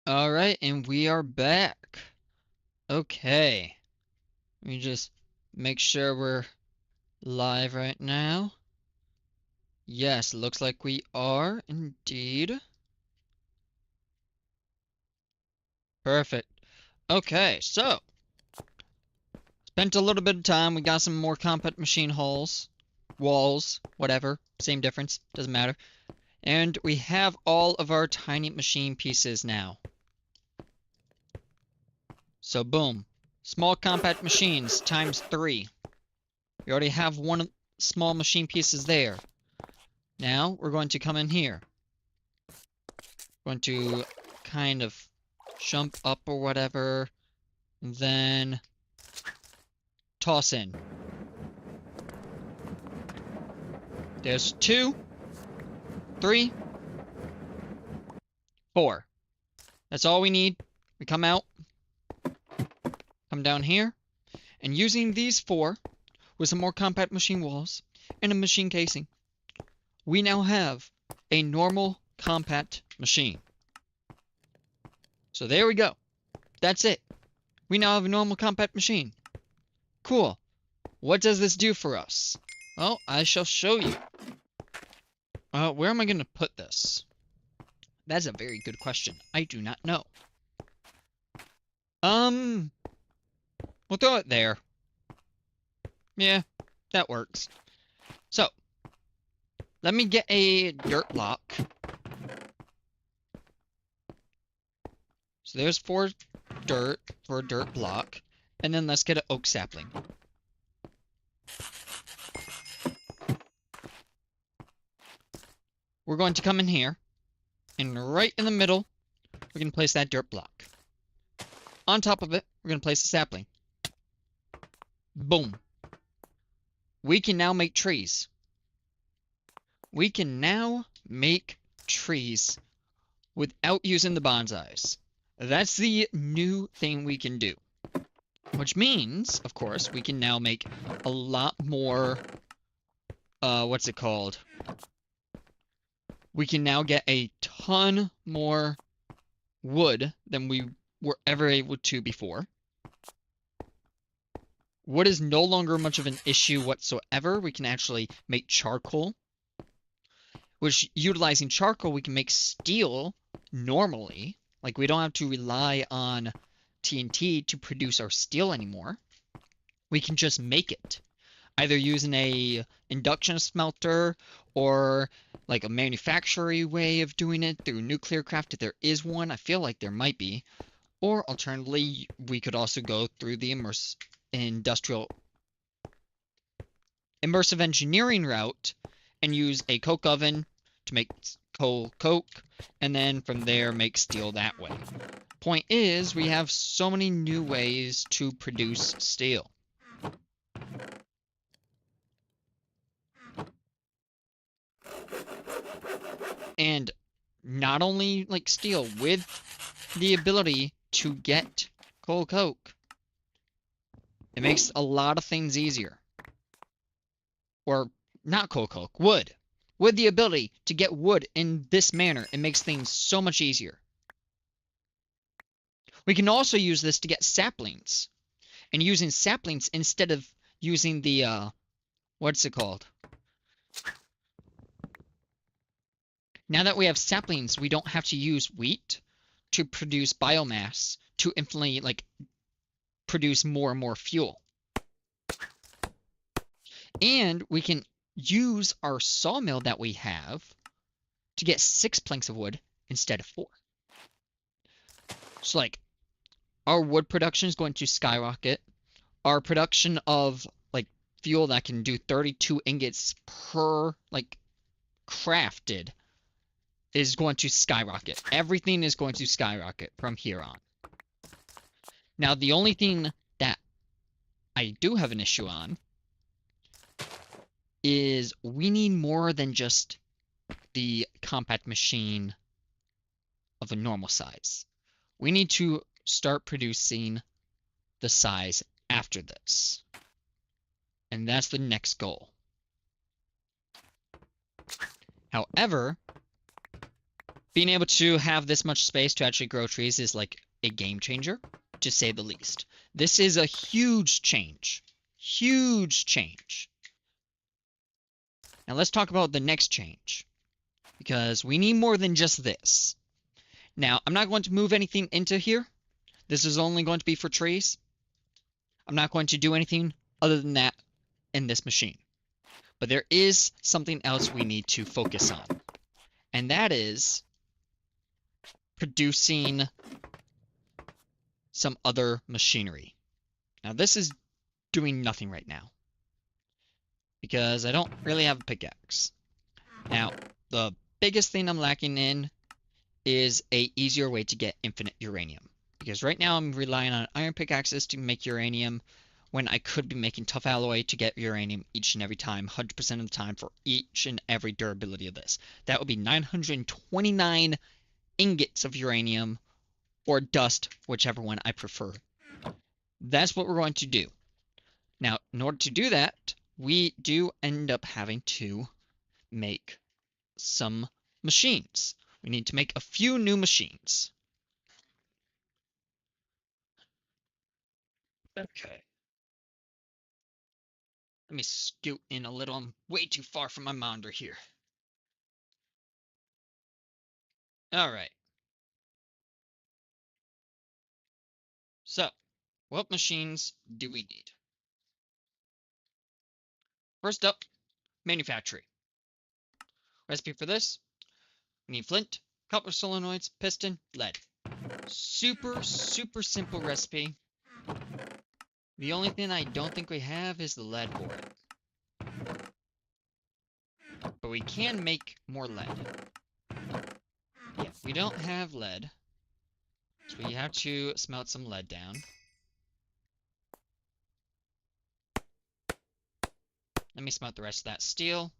Alright, and we are back. Okay. Let me just make sure we're live right now. Yes, looks like we are indeed. Perfect. Okay, so spent a little bit of time. We got some more compact machine hulls, walls, whatever, same difference, doesn't matter. And we have all of our tiny machine pieces now. So boom, small compact machines times 3. We already have one small machine pieces there. Now we're going to come in here. Going to kind of jump up or whatever, and then toss in. There's 2, 3, 4. That's all we need. We come out, come down here, and using these 4 with some more compact machine walls and a machine casing, we now have a normal compact machine. So there we go. That's it. We now have a normal compact machine. Cool. What does this do for us? Well, I shall show you. Where am I going to put this? That's a very good question. I do not know. We'll throw it there. Yeah, that works. So, let me get a dirt block. So there's 4 dirt for a dirt block. And then let's get an oak sapling. We're going to come in here, and right in the middle, we're going to place that dirt block. On top of it, we're going to place a sapling. Boom. We can now make trees. We can now make trees without using the bonsais. That's the new thing we can do. Which means, of course, we can now make a lot more, what's it called? We can now get a ton more wood than we were ever able to before. Wood is no longer much of an issue whatsoever. We can actually make charcoal. Which, utilizing charcoal, we can make steel normally. Like, we don't have to rely on TNT to produce our steel anymore. We can just make it. Either using a induction smelter or like a manufacturing way of doing it through nuclear craft if there is one. I feel like there might be. Or alternatively, we could also go through the immersive engineering route and use a coke oven to make coal coke, and then from there make steel that way. Point is, we have so many new ways to produce steel. And not only like steel, with the ability to get coal coke, it makes a lot of things easier. Or not coal coke, wood. With the ability to get wood in this manner, it makes things so much easier. We can also use this to get saplings. And using saplings instead of using the, what's it called? Now that we have saplings, we don't have to use wheat to produce biomass to infinitely, like, produce more and more fuel. And we can use our sawmill that we have to get 6 planks of wood instead of 4. So, like, our wood production is going to skyrocket. Our production of, like, fuel that can do 32 ingots per, like, crafted is going to skyrocket. Everything is going to skyrocket from here on. Now, the only thing that I do have an issue on is we need more than just the compact machine of a normal size. We need to start producing the size after this. And that's the next goal. However, being able to have this much space to actually grow trees is like a game changer, to say the least. This is a huge change. Huge change. Now let's talk about the next change, because we need more than just this. Now, I'm not going to move anything into here. This is only going to be for trees. I'm not going to do anything other than that in this machine. But there is something else we need to focus on, and that is producing some other machinery. Now, this is doing nothing right now, because I don't really have a pickaxe. Now, the biggest thing I'm lacking in is a easier way to get infinite uranium. Because right now I'm relying on iron pickaxes to make uranium, when I could be making tough alloy to get uranium each and every time, 100% of the time, for each and every durability of this. That would be 929 ingots of uranium, or dust, whichever one I prefer. That's what we're going to do. Now, in order to do that, we do end up having to make some machines. We need to make a few new machines. Okay. Let me scoot in a little. I'm way too far from my monitor here. All right. So, what machines do we need? First up, manufacturing. Recipe for this: we need flint, copper solenoids, piston, lead. Super, super simple recipe. The only thing I don't think we have is the lead for it. But we can make more lead. Yeah, we don't have lead, so we have to smelt some lead down. Let me smelt the rest of that steel.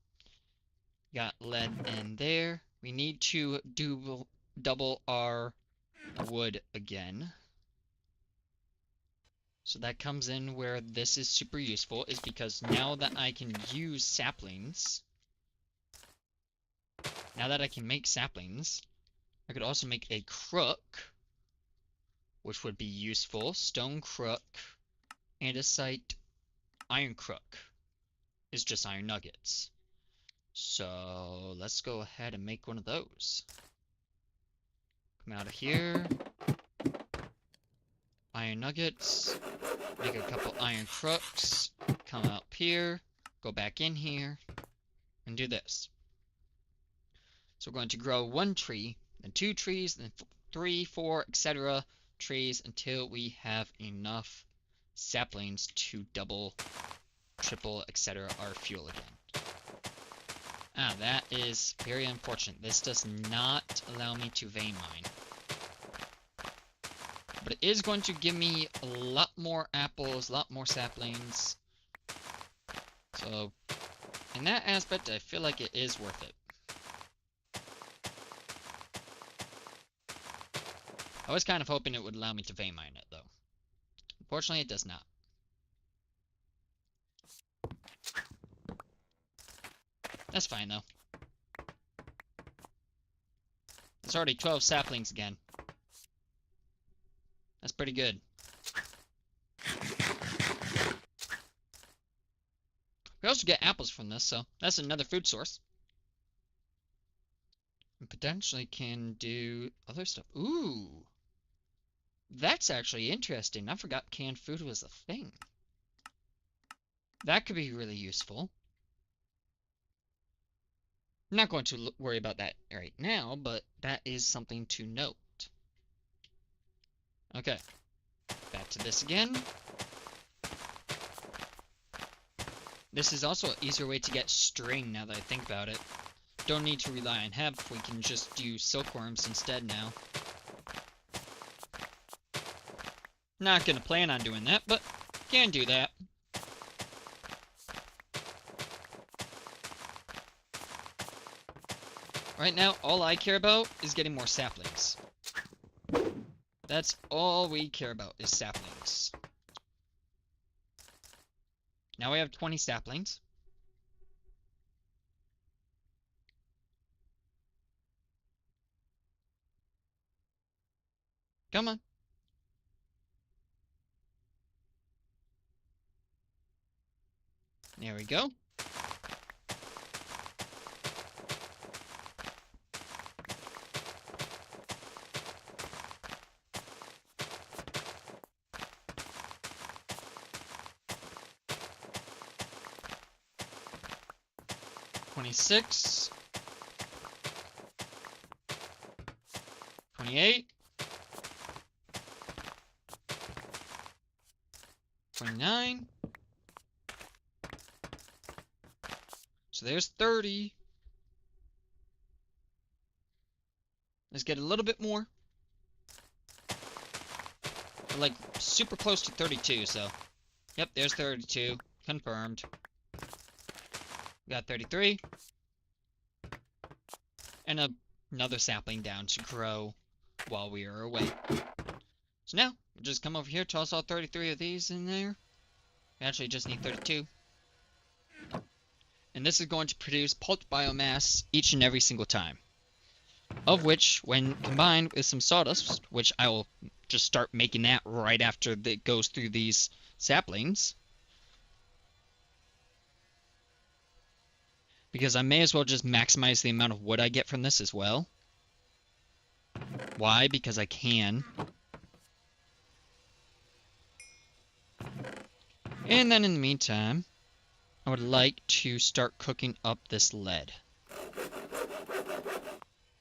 Got lead in there. We need to double our wood again. So that comes in where this is super useful, is because now that I can use saplings, now that I can make saplings, I could also make a crook, which would be useful. Stone crook, andesite, iron crook is just iron nuggets. So let's go ahead and make one of those. Come out of here. Iron nuggets. Make a couple iron crooks. Come up here. Go back in here. And do this. So we're going to grow one tree, then two trees, then three, four, etc. trees until we have enough saplings to double, triple, etc. our fuel again. Ah, that is very unfortunate. This does not allow me to vein mine. But it is going to give me a lot more apples, a lot more saplings. So, in that aspect, I feel like it is worth it. I was kind of hoping it would allow me to vein mine it, though. Unfortunately, it does not. That's fine, though. It's already 12 saplings again. That's pretty good. We also get apples from this, so that's another food source. And potentially can do other stuff. Ooh! That's actually interesting. I forgot canned food was a thing. That could be really useful. I'm not going to worry about that right now, but that is something to note. Okay. Back to this again. This is also an easier way to get string now that I think about it. Don't need to rely on hemp, we can just do silkworms instead now. Not gonna plan on doing that, but can do that. Right now, all I care about is getting more saplings. That's all we care about is saplings. Now we have 20 saplings. Come on. There we go. $26. $28. $29. So there's 30. Let's get a little bit more. We're like super close to 32, so. Yep, there's 32. Confirmed. We got 33. And another sapling down to grow while we are away. So now, we'll just come over here, toss all 33 of these in there. We actually just need 32. And this is going to produce pulped biomass each and every single time. Of which, when combined with some sawdust, which I will just start making that right after it goes through these saplings. Because I may as well just maximize the amount of wood I get from this as well. Why? Because I can. And then in the meantime, I would like to start cooking up this lead.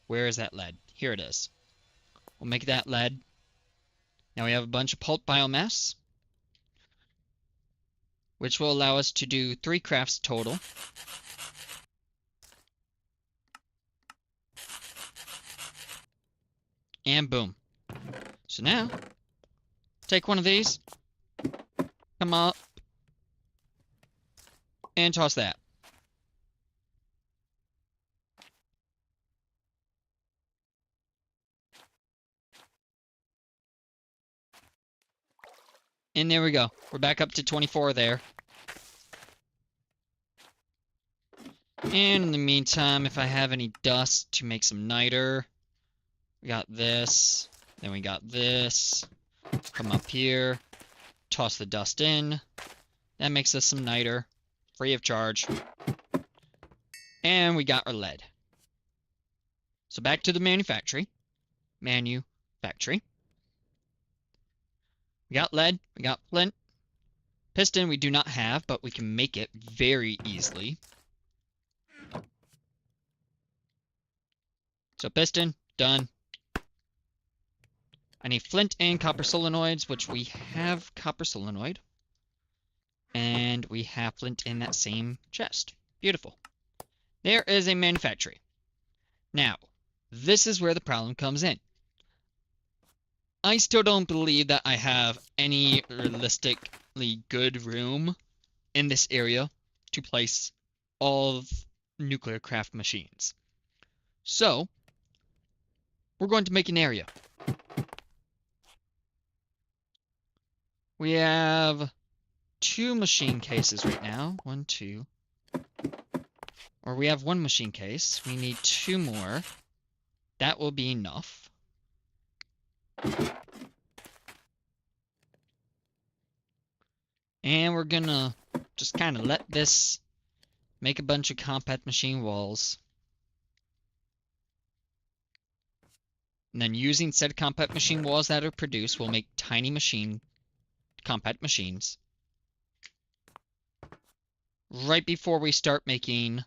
Where is that lead? Here it is. We'll make that lead. Now we have a bunch of pulp biomass, which will allow us to do 3 crafts total. And boom. So now, take one of these, come up, and toss that. And there we go. We're back up to 24 there. And in the meantime, if I have any dust to make some niter, we got this, then we got this. Come up here, toss the dust in. That makes us some niter, free of charge. And we got our lead. So back to the manufactory. We got lead, we got flint. Piston we do not have, but we can make it very easily. So piston, done. I need flint and copper solenoids, which we have copper solenoid. And we have flint in that same chest. Beautiful. There is a manufactory. Now, this is where the problem comes in. I still don't believe that I have any realistically good room in this area to place all of nuclear craft machines. So, we're going to make an area. We have 2 machine cases right now. 1, 2. Or we have 1 machine case. We need 2 more. That will be enough. And we're gonna just kind of let this make a bunch of compact machine walls. And then using said compact machine walls that are produced, we'll make tiny compact machines. Right before we start making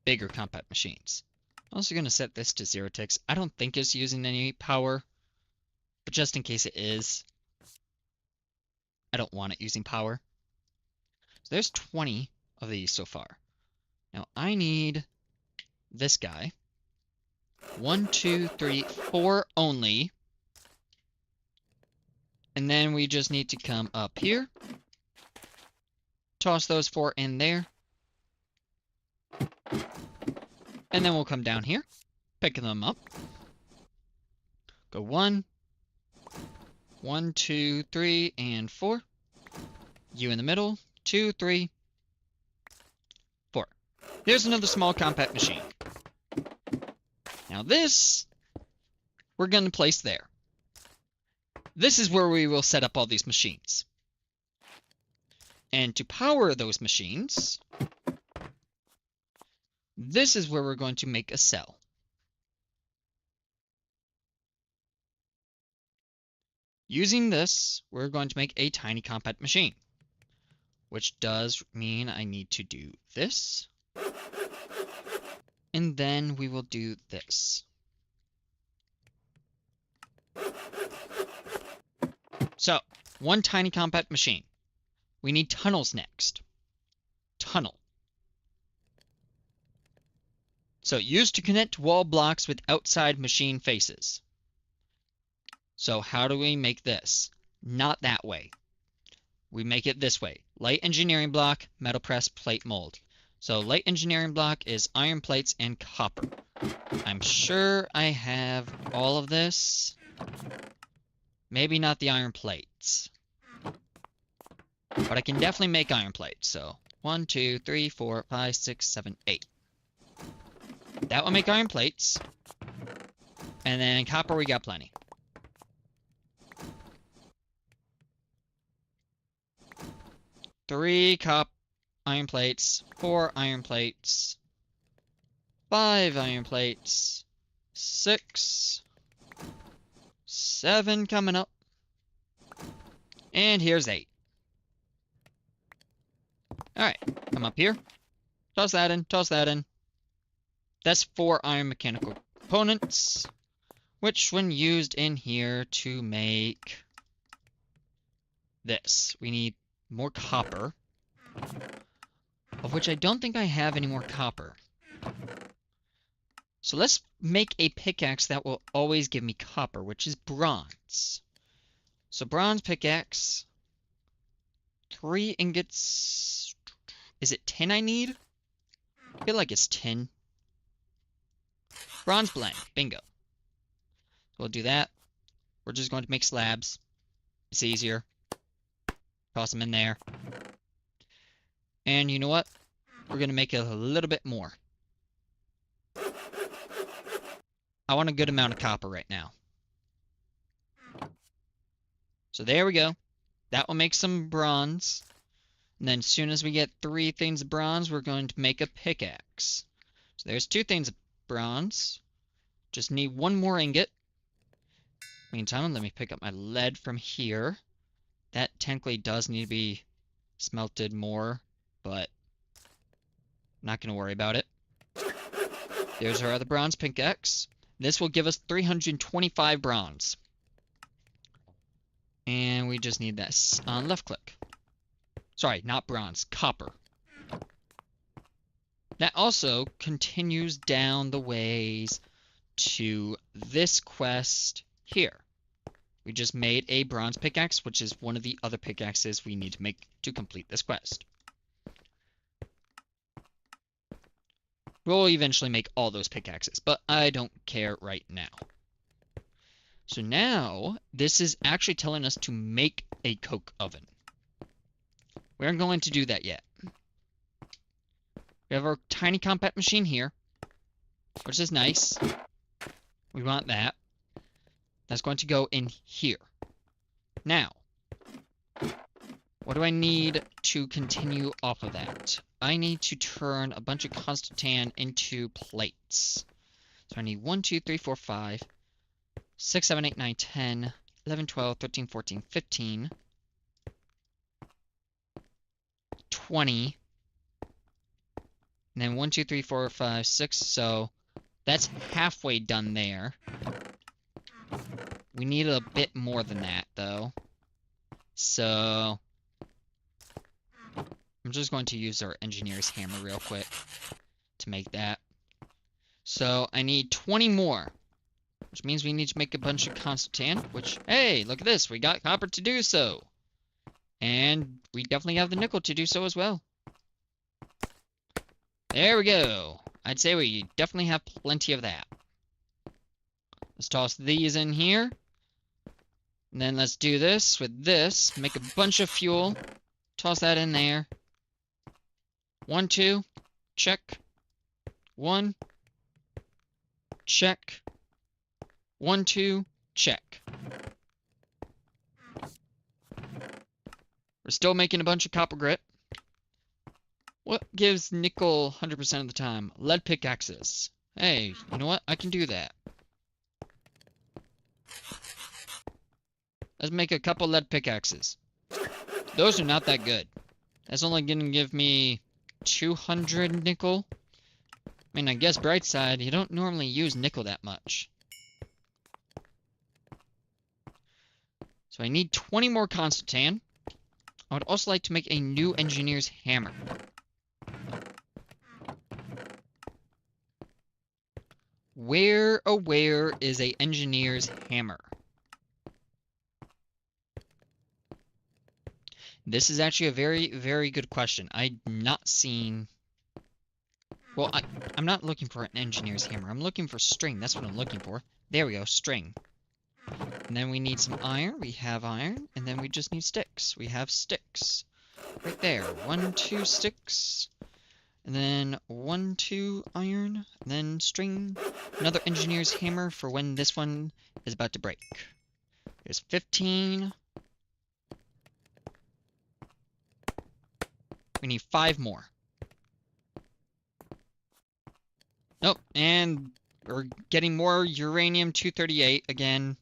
bigger compact machines. I'm also going to set this to 0 ticks. I don't think it's using any power, but just in case it is, I don't want it using power. So there's 20 of these so far. Now I need this guy. 1, 2, 3, 4 only. And then we just need to come up here. Toss those 4 in there. And then we'll come down here. Pick them up. Go 1. 1, 2, 3, and 4. You in the middle. 2, 3, 4. Here's another small compact machine. Now this, we're going to place there. this is where we will set up all these machines. And to power those machines, this is where we're going to make a cell. Using this, we're going to make a tiny compact machine, which does mean I need to do this. And then we will do this. So, one tiny compact machine. We need tunnels next. Tunnel. So, used to connect wall blocks with outside machine faces. So, how do we make this? Not that way. We make it this way. Light engineering block, metal press, plate mold. So, light engineering block is iron plates and copper. I'm sure I have all of this. Maybe not the iron plates. But I can definitely make iron plates. So 1, 2, 3, 4, 5, 6, 7, 8. That will make iron plates. And then copper, we got plenty. Three iron plates, 4 iron plates, 5 iron plates, 6, 7 coming up. And here's 8. Alright, come up here. Toss that in, toss that in. That's 4 iron mechanical components, which when used in here to make this, we need more copper, of which I don't think I have any more copper. So let's make a pickaxe that will always give me copper, which is bronze. So bronze pickaxe, 3 ingots. Is it tin I need? I feel like it's tin. Bronze blend, bingo. We'll do that. We're just going to make slabs. It's easier. Toss them in there. And you know what? We're going to make a little bit more. I want a good amount of copper right now. So there we go. That will make some bronze. And then as soon as we get 3 things of bronze, we're going to make a pickaxe. So there's 2 things of bronze. Just need 1 more ingot. Meantime, let me pick up my lead from here. That technically does need to be smelted more, but I'm not going to worry about it. There's our other bronze pickaxe. This will give us 325 bronze. And we just need this on left click. Sorry, not bronze, copper. That also continues down the ways to this quest here. We just made a bronze pickaxe, which is one of the other pickaxes we need to make to complete this quest. We'll eventually make all those pickaxes, but I don't care right now. So now, this is actually telling us to make a coke oven. We aren't going to do that yet. We have our tiny compact machine here, which is nice. We want that. That's going to go in here. Now, what do I need to continue off of that? I need to turn a bunch of constantan into plates. So I need 1, 2, 3, 4, 5, 6, 7, 8, 9, 10, 11, 12, 13, 14, 15, 20, and then 1, 2, 3, 4, 5, 6, so that's halfway done there. We need a bit more than that, though. So I'm just going to use our engineer's hammer real quick to make that. So I need 20 more, which means we need to make a bunch of constantan, which, hey, look at this. We got copper to do so. And we definitely have the nickel to do so as well. There we go. I'd say we definitely have plenty of that. Let's toss these in here. And then let's do this with this. Make a bunch of fuel. Toss that in there. 1, 2. Check. 1. Check. 1, 2. Check. We're still making a bunch of copper grit. What gives nickel 100% of the time? Lead pickaxes. Hey, you know what? I can do that. Let's make a couple lead pickaxes. Those are not that good. That's only going to give me 200 nickel. I mean, I guess bright side, you don't normally use nickel that much. So I need 20 more constantan. I would also like to make a new engineer's hammer. Where, oh where is a engineer's hammer? This is actually a very, very good question. I've not seen... Well, I'm not looking for an engineer's hammer. I'm looking for string. That's what I'm looking for. There we go, string. And then we need some iron. We have iron. And then we just need sticks. We have sticks. Right there. 1, 2 sticks. And then 1, 2 iron. And then string. Another engineer's hammer for when this one is about to break. There's 15. We need 5 more. Nope, and we're getting more uranium-238 again.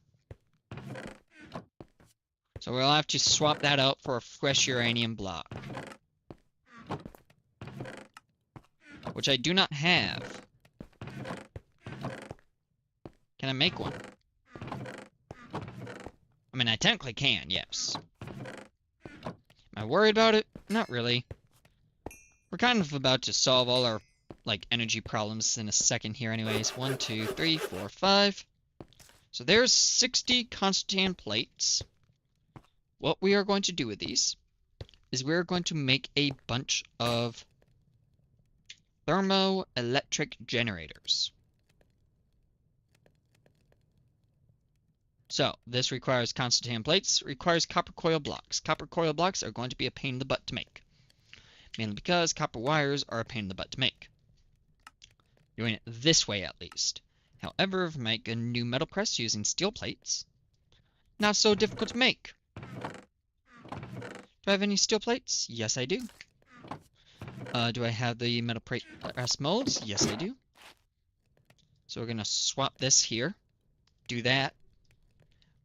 So we'll have to swap that out for a fresh uranium block. Which I do not have. Can I make one? I mean, I technically can, yes. Am I worried about it? Not really. We're kind of about to solve all our energy problems in a second here anyways. 1, 2, 3, 4, 5. So there's 60 constantan plates. What we are going to do with these is we're going to make a bunch of thermoelectric generators. So this requires constantan plates, requires copper coil blocks. Copper coil blocks are going to be a pain in the butt to make. Mainly because copper wires are a pain in the butt to make. Doing it this way at least. However, if I make a new metal press using steel plates, not so difficult to make. Do I have any steel plates? Yes, I do. Do I have the metal press molds? Yes, I do. So we're going to swap this here. Do that.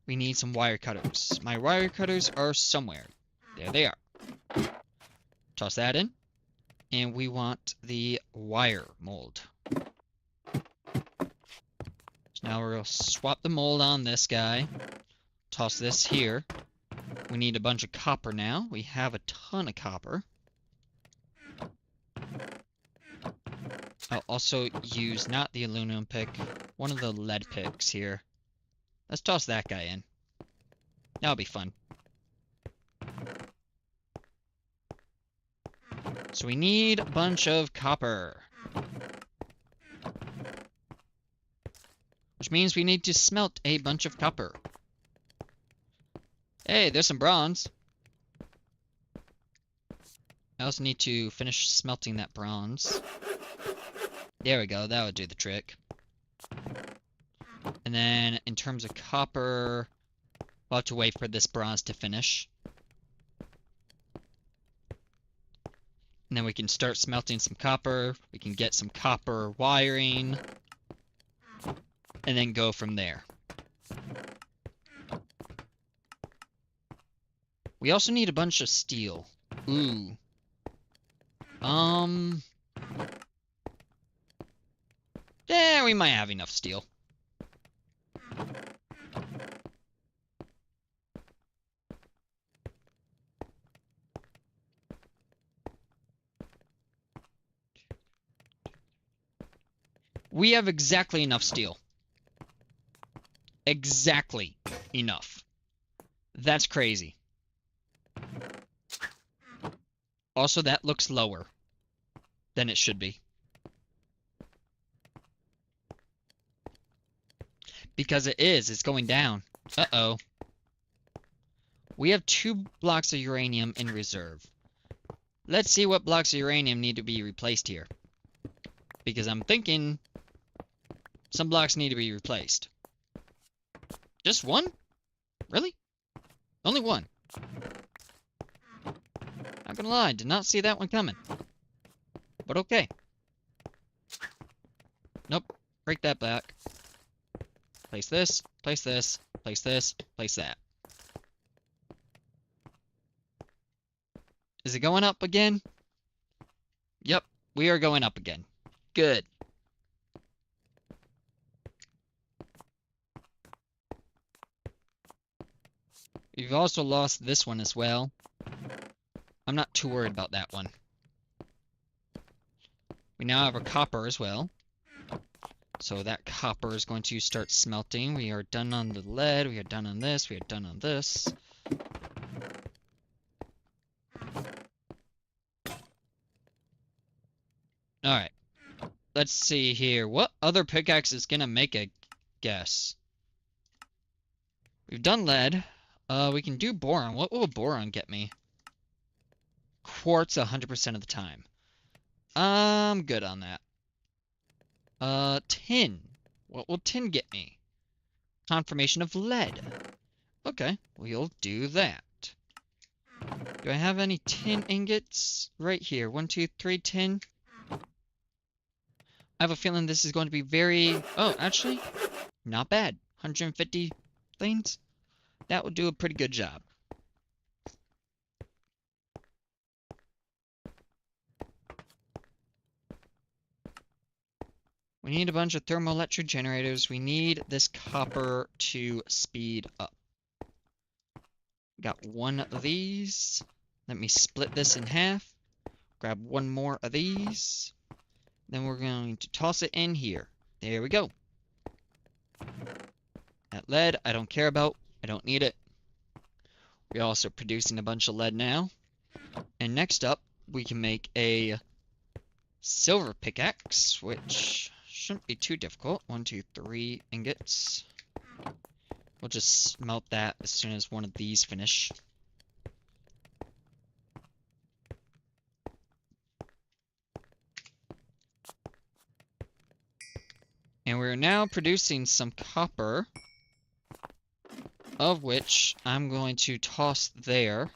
We need some wire cutters. My wire cutters are somewhere. There they are. Toss that in. And we want the wire mold. So now we'll swap the mold on this guy. Toss this here. We need a bunch of copper now. We have a ton of copper. I'll also use not the aluminum pick, one of the lead picks here. Let's toss that guy in. That'll be fun. So we need a bunch of copper. Which means we need to smelt a bunch of copper. Hey, there's some bronze. I also need to finish smelting that bronze. There we go, that would do the trick. And then, in terms of copper, we'll have to wait for this bronze to finish. And then we can start smelting some copper. We can get some copper wiring. And then go from there. We also need a bunch of steel. Ooh. Yeah, we might have enough steel. We have exactly enough steel. Exactly enough. That's crazy. Also, that looks lower than it should be. Because it is. It's going down. Uh-oh. We have 2 blocks of uranium in reserve. Let's see what blocks of uranium need to be replaced here. Because I'm thinking some blocks need to be replaced. Just 1? Really? Only 1. Not gonna lie, did not see that one coming. But okay. Nope. Break that back. Place this, place this, place this, place that. Is it going up again? Yep, we are going up again. Good. We've also lost this one as well. I'm not too worried about that one. We now have a copper as well. So that copper is going to start smelting. We are done on the lead. We are done on this. We are done on this. Alright. Let's see here. What other pickaxe is going to make a guess? We've done lead. We can do boron. What will boron get me? Quartz 100% of the time. I'm good on that. Tin. What will tin get me? Confirmation of lead. Okay, we'll do that. Do I have any tin ingots? Right here. 1, 2, 3 tin. I have a feeling this is going to be very... Oh, actually, not bad. 150 things. That would do a pretty good job. We need a bunch of thermoelectric generators. We need this copper to speed up. Got one of these. Let me split this in half. Grab one more of these. Then we're going to toss it in here. There we go. That lead, I don't care about. I don't need it. We're also producing a bunch of lead now. And next up, we can make a silver pickaxe, which shouldn't be too difficult. 1, 2, 3 ingots. We'll just smelt that as soon as one of these finish. And we're now producing some copper, of which I'm going to toss there.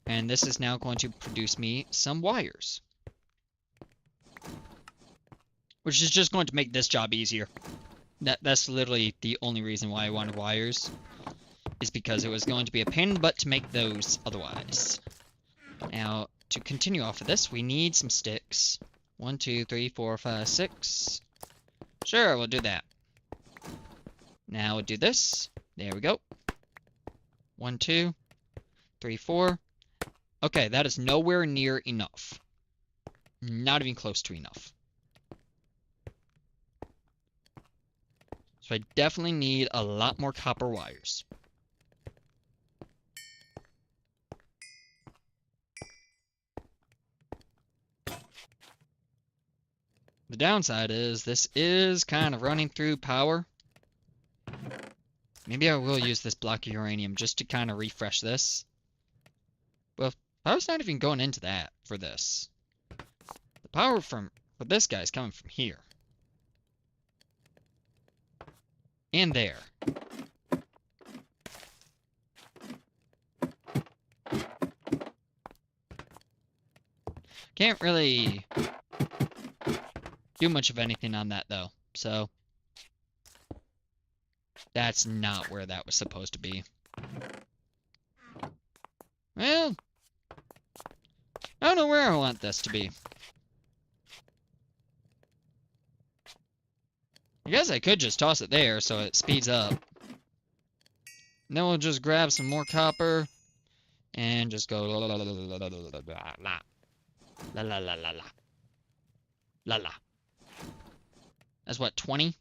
And this is now going to produce me some wires. Which is just going to make this job easier. That's literally the only reason why I wanted wires. Is because it was going to be a pain in the butt to make those otherwise. Now, to continue off of this, we need some sticks. 1, 2, 3, 4, 5, 6. Sure, we'll do that. Now we'll do this. There we go. 1, 2, 3, 4. Okay, that is nowhere near enough. Not even close to enough. So I definitely need a lot more copper wires. The downside is this is kind of running through power. Maybe I will use this block of uranium just to kind of refresh this. Well, power's not even going into that for this. The power for this guy is coming from here. And there. Can't really do much of anything on that though, so that's not where that was supposed to be. Well, I don't know where I want this to be. I guess I could just toss it there so it speeds up. And then we'll just grab some more copper and just go la la la la la la la la la la la la la. That's what, 20?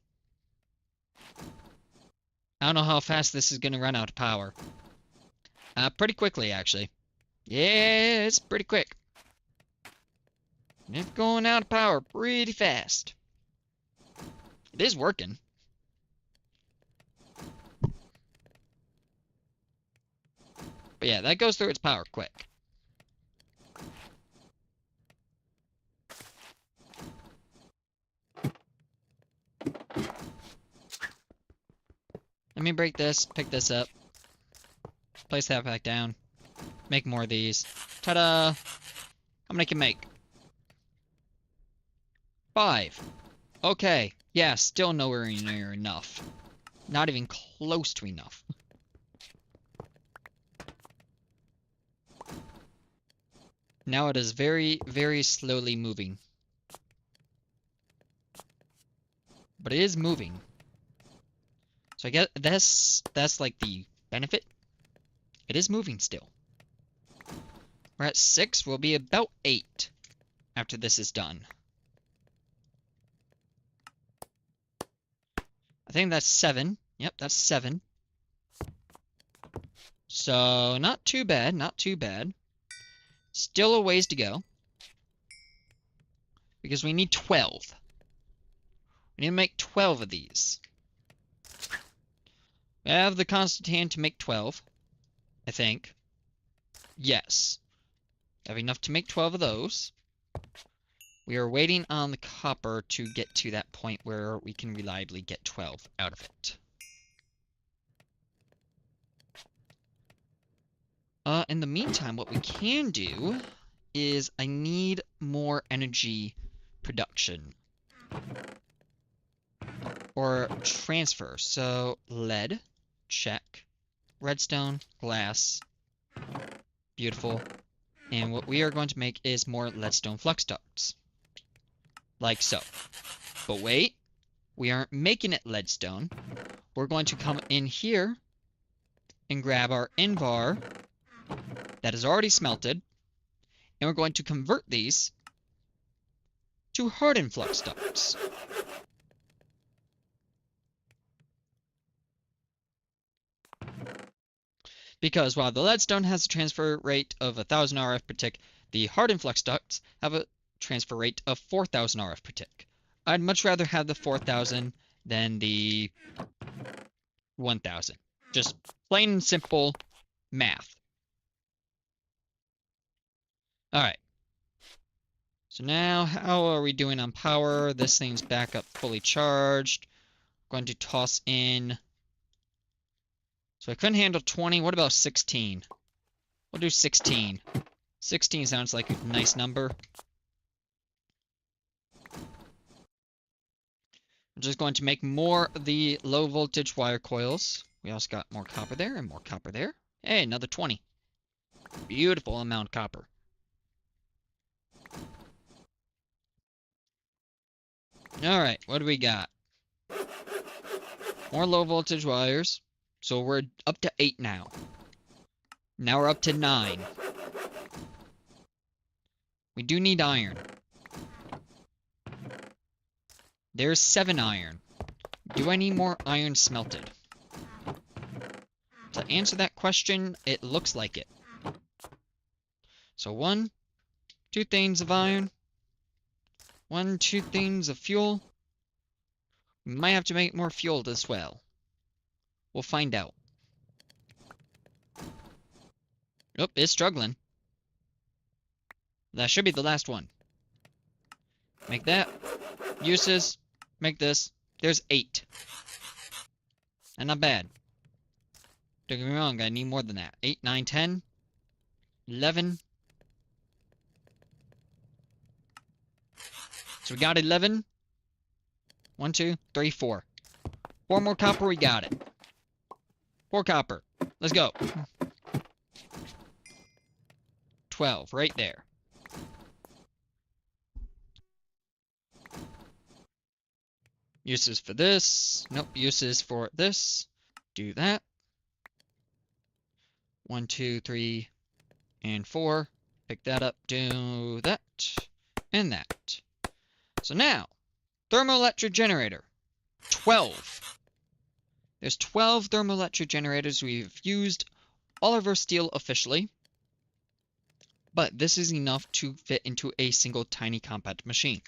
I don't know how fast this is going to run out of power. Pretty quickly, actually. Yeah, it's pretty quick. It's going out of power pretty fast. It is working. But yeah, that goes through its power quick. Let me break this, pick this up, place that back down, make more of these. Ta-da! How many can make? 5. Okay. Yeah, still nowhere near enough. Not even close to enough. Now it is very, very slowly moving. But it is moving. So I guess that's like the benefit. It is moving still. We're at 6. We'll be about 8 after this is done. I think that's 7. Yep, that's 7. So not too bad, not too bad. Still a ways to go. Because we need 12. We need to make 12 of these. We have the Constantine to make 12. I think. Yes. We have enough to make 12 of those. We are waiting on the copper to get to that point where we can reliably get 12 out of it. In the meantime, what we can do is I need more energy production. Or transfer. So, lead. Check. Redstone. Glass. Beautiful. And what we are going to make is more leadstone flux ducts. Like so. But wait. We aren't making it leadstone. We're going to come in here and grab our invar that is already smelted. And we're going to convert these to hardened flux ducts. Because while the leadstone has a transfer rate of 1000 RF per tick, the hardened flux ducts have a transfer rate of 4000 RF per tick. I'd much rather have the 4000 than the 1000. Just plain and simple math. Alright. So now, how are we doing on power? This thing's back up fully charged. Going to toss in... So I couldn't handle 20. What about 16? We'll do 16. 16 sounds like a nice number. I'm just going to make more of the low voltage wire coils. We also got more copper there and more copper there. Hey, another 20. Beautiful amount of copper. Alright, what do we got? More low voltage wires. So we're up to 8 now. Now we're up to 9. We do need iron. There's 7 iron. Do I need more iron smelted? To answer that question, it looks like it. So 1, 2 things of iron. 1, 2 things of fuel. We might have to make more fuel as well. We'll find out. Oh, it's struggling. That should be the last one. Make that. Uses. Make this. There's 8. And not bad. Don't get me wrong, I need more than that. 8, 9, 10. 11. So we got 11. 1, 2, 3, 4. 4 more copper, we got it. 4 copper. Let's go. 12, right there. Uses for this. Nope, uses for this. Do that. 1, 2, 3, and 4. Pick that up, do that, and that. So now, thermoelectric generator. 12. There's 12 thermoelectric generators. We've used all of our steel officially. But this is enough to fit into a single tiny compact machine.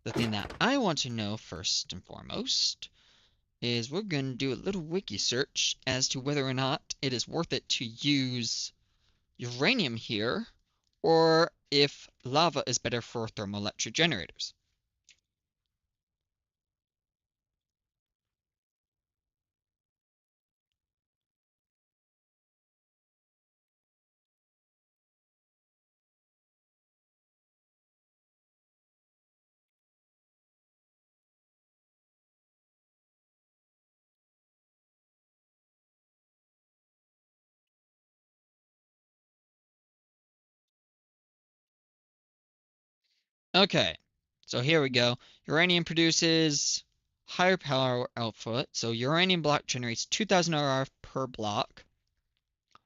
The thing that I want to know first and foremost is we're going to do a little wiki search as to whether or not it is worth it to use uranium here, or if lava is better for thermoelectric generators. Okay, so here we go. Uranium produces higher power output. So uranium block generates 2000 RF per block,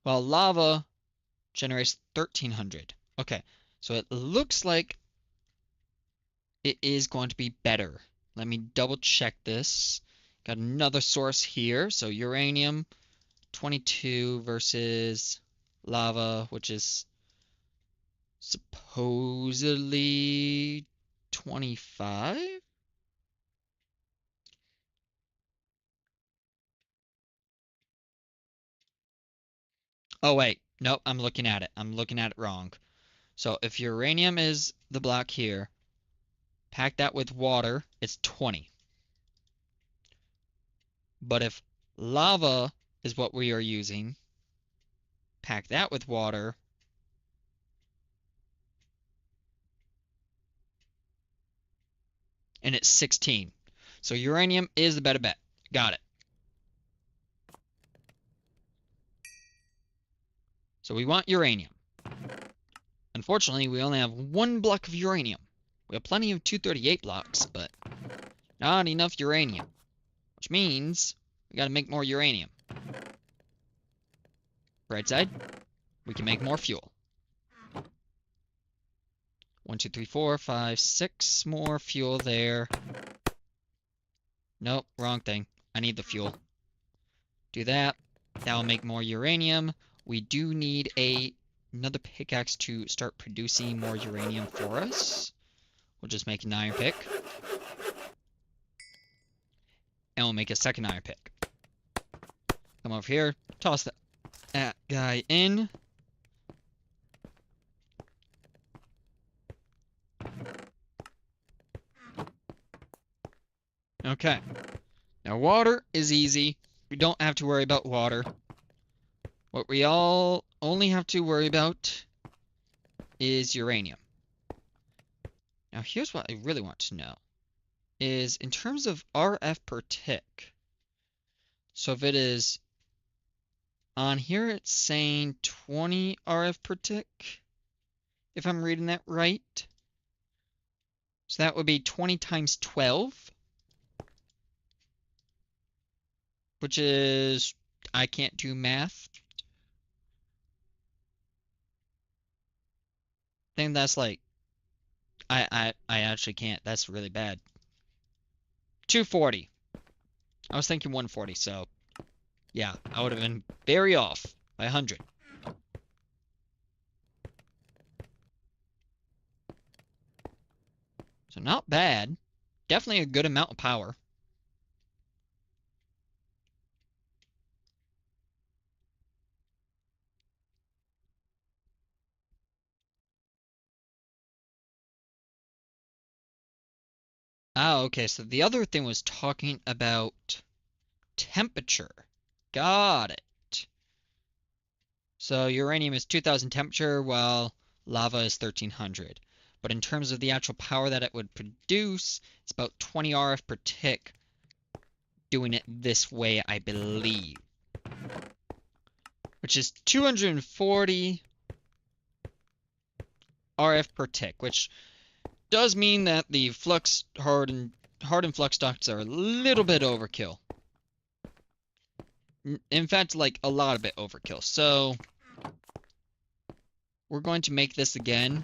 while lava generates 1300. Okay, so it looks like it is going to be better. Let me double check this. Got another source here. So uranium 22 versus lava, which is supposedly 25? Oh, wait. Nope, I'm looking at it. I'm looking at it wrong. So if uranium is the block here, pack that with water, it's 20. But if lava is what we are using, pack that with water, and it's 16. So uranium is the better bet. Got it. So we want uranium. Unfortunately, we only have one block of uranium. We have plenty of 238 blocks, but not enough uranium. Which means we gotta make more uranium. Bright side, we can make more fuel. 1, 2, 3, 4, 5, 6 more fuel there. Nope, wrong thing. I need the fuel. Do that. That'll make more uranium. We do need another pickaxe to start producing more uranium for us. We'll just make an iron pick. And we'll make a second iron pick. Come over here, toss that guy in. Okay. Now water is easy. We don't have to worry about water. What we all only have to worry about is uranium. Now here's what I really want to know. Is in terms of RF per tick. So if it is on here, it's saying 20 RF per tick, if I'm reading that right. So that would be 20 times 12, which is, I can't do math. I think that's like, I actually can't. That's really bad. 240. I was thinking 140, so yeah, I would have been very off by 100. So not bad. Definitely a good amount of power. Ah, okay, so the other thing was talking about temperature. Got it. So uranium is 2000 temperature, while lava is 1300. But in terms of the actual power that it would produce, it's about 20 RF per tick doing it this way, I believe. Which is 240 RF per tick, which does mean that the flux hardened flux ducts are a little bit overkill. In fact, like a lot of bit overkill. So we're going to make this again,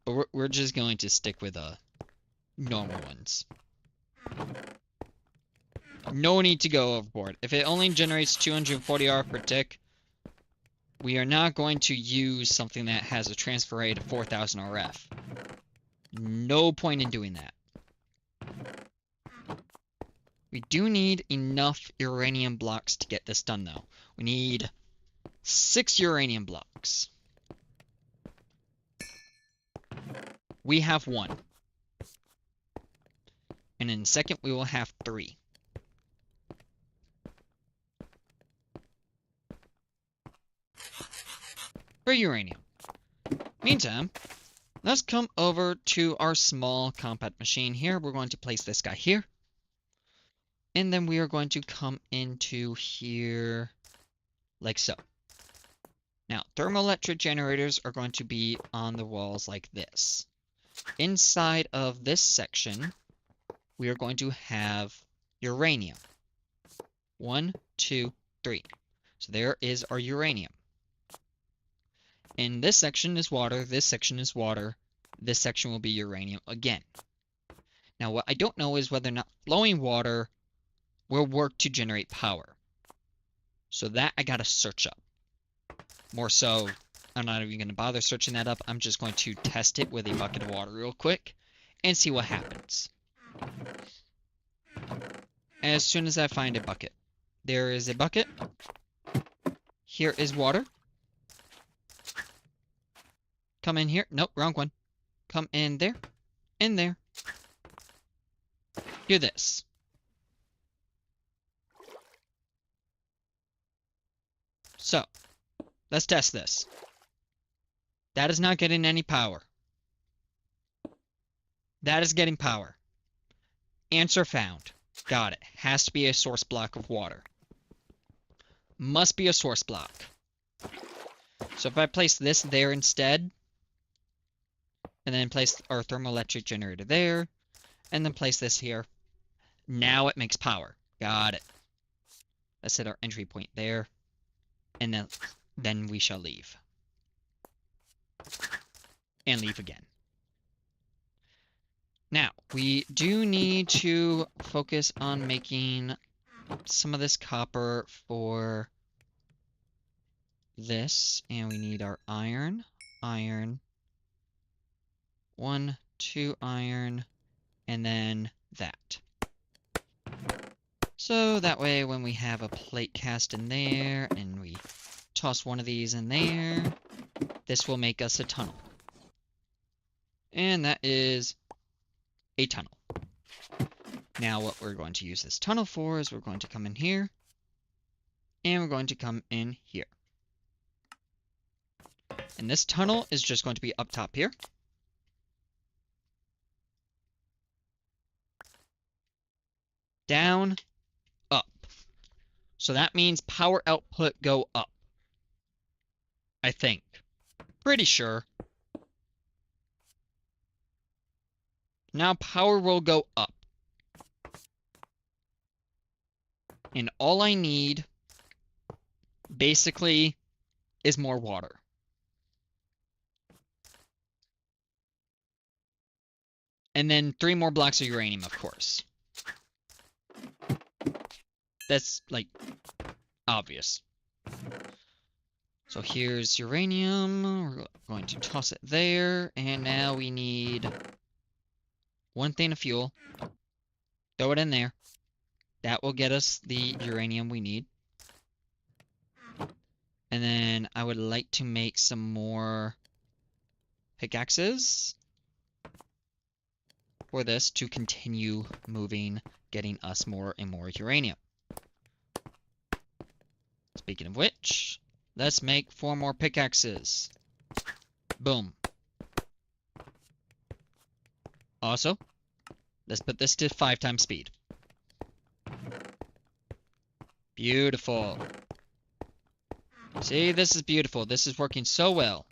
but we're just going to stick with normal ones. No need to go overboard. If it only generates 240 RF per tick, we are not going to use something that has a transfer rate of 4000 RF. No point in doing that. We do need enough uranium blocks to get this done, though. We need 6 uranium blocks. We have 1. And in a second, we will have 3. For uranium. Meantime, let's come over to our small compact machine here. We're going to place this guy here. And then we are going to come into here like so. Now, thermoelectric generators are going to be on the walls like this. inside of this section, we are going to have uranium. 1, 2, 3. So there is our uranium. And this section is water, this section is water, this section will be uranium again. Now what I don't know is whether or not flowing water will work to generate power. So that I gotta search up. More so, I'm not even gonna bother searching that up. I'm just going to test it with a bucket of water real quick and see what happens. As soon as I find a bucket. There is a bucket. Here is water. Come in here. Nope, wrong one. Come in there. In there. Do this. So, let's test this. That is not getting any power. That is getting power. Answer found. Got it. Has to be a source block of water. Must be a source block. So if I place this there instead, and then place our thermoelectric generator there, and then place this here, now it makes power. Got it. Let's set our entry point there, and then we shall leave. And leave again. Now, we do need to focus on making some of this copper for this, and we need our iron. Iron. 1, 2 iron, and then that. So that way when we have a plate cast in there, and we toss one of these in there, this will make us a tunnel. And that is a tunnel. Now what we're going to use this tunnel for is we're going to come in here, and we're going to come in here. And this tunnel is just going to be up top here. Down, up. So that means power output go up. I think. Pretty sure. Now power will go up. And all I need, basically, is more water. And then 3 more blocks of uranium, of course. That's, like, obvious. So here's uranium. We're going to toss it there. And now we need 1 thing of fuel. Throw it in there. That will get us the uranium we need. And then I would like to make some more pickaxes for this to continue moving, getting us more and more uranium. Speaking of which, let's make 4 more pickaxes. Boom. Also, let's put this to 5 times speed. Beautiful. See, this is beautiful. This is working so well.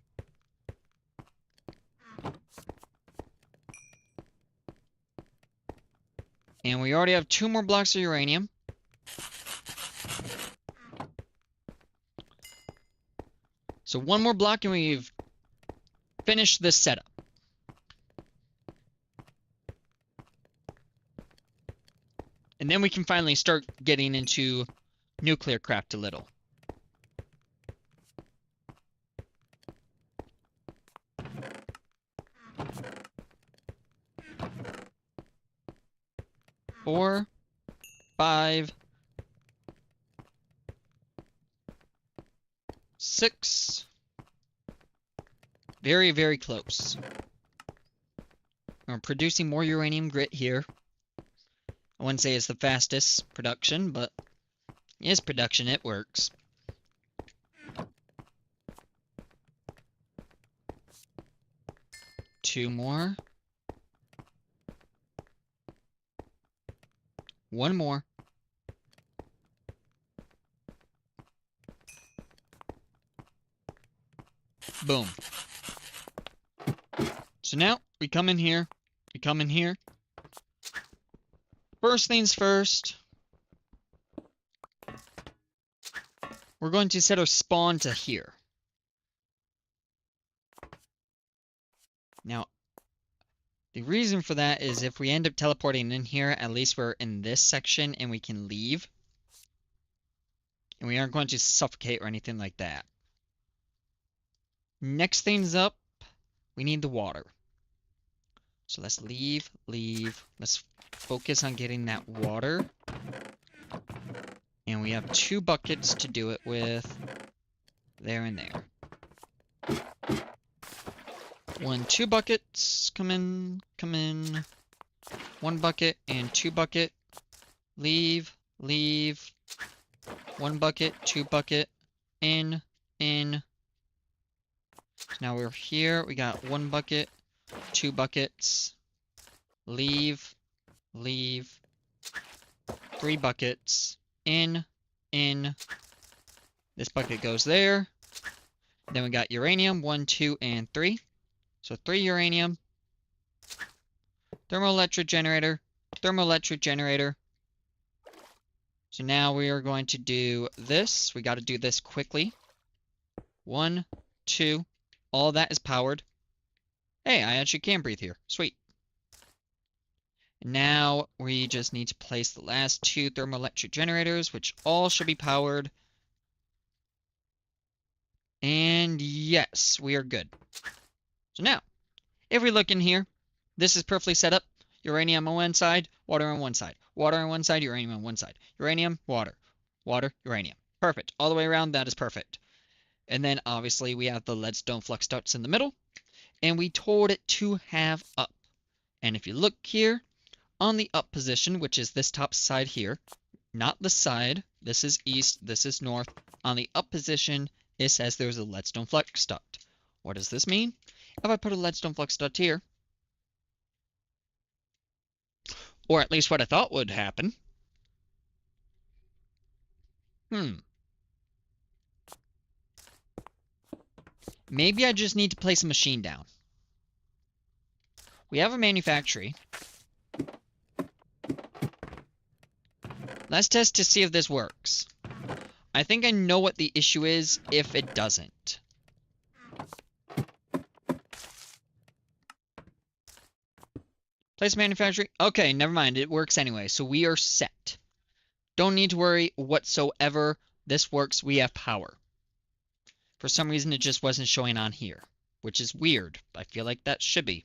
And we already have 2 more blocks of uranium. So 1 more block and we've finished this setup. And then we can finally start getting into nuclear craft a little. Four, 5, 6. Very, very close. We're producing more uranium grit here. I wouldn't say it's the fastest production, but it is production. It works. Two more. 1 more. Boom. So now we come in here. We come in here. First things first. We're going to set our spawn to here. Now, the reason for that is if we end up teleporting in here, at least we're in this section and we can leave. And we aren't going to suffocate or anything like that. Next things up, we need the water. So let's leave. Let's focus on getting that water. And we have 2 buckets to do it with. There and there. 2 buckets. Come in. 1 bucket and 2 bucket. Leave. 1 bucket, 2 bucket. In. So now we're here. We got 1 bucket, 2 buckets. Leave. 3 buckets. In. This bucket goes there. Then we got uranium, 1, 2, and 3. So 3 uranium. Thermoelectric generator. So now we are going to do this. We got to do this quickly. 1, 2. All that is powered. Hey, I actually can breathe here. Sweet. Now we just need to place the last 2 thermoelectric generators, which all should be powered. And yes, we are good. So now, if we look in here, this is perfectly set up. Uranium on one side, water on one side. Water on one side, uranium on one side. Uranium, water. Water, uranium. Perfect. All the way around, that is perfect. And then obviously we have the leadstone flux ducts in the middle. And we told it to have up. And if you look here, on the up position, which is this top side here, not the side, this is east, this is north. On the up position, it says there's a leadstone flux duct. What does this mean? If I put a leadstone flux duct here, or at least what I thought would happen. Maybe I just need to place a machine down. We have a manufactory. Let's test to see if this works. I think I know what the issue is if it doesn't. Place manufacturing. Okay, never mind. It works anyway, so we are set. Don't need to worry whatsoever. This works. We have power. For some reason, it just wasn't showing on here, which is weird. I feel like that should be.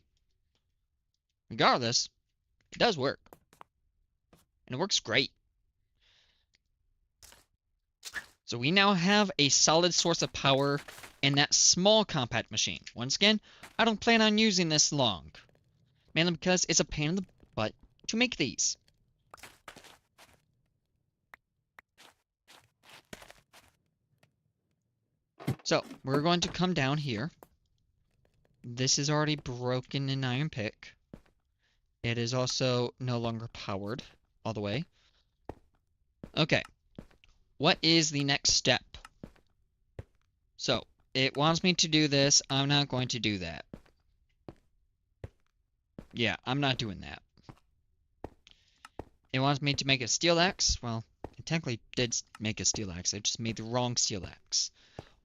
Regardless, it does work. And it works great. So we now have a solid source of power in that small compact machine. Once again, I don't plan on using this long. Mainly because it's a pain in the butt to make these. So, we're going to come down here. This is already broken in iron pick. It is also no longer powered all the way. Okay. What is the next step? So, it wants me to do this. I'm not going to do that. Yeah, I'm not doing that. It wants me to make a steel axe. Well, it technically did make a steel axe. I just made the wrong steel axe.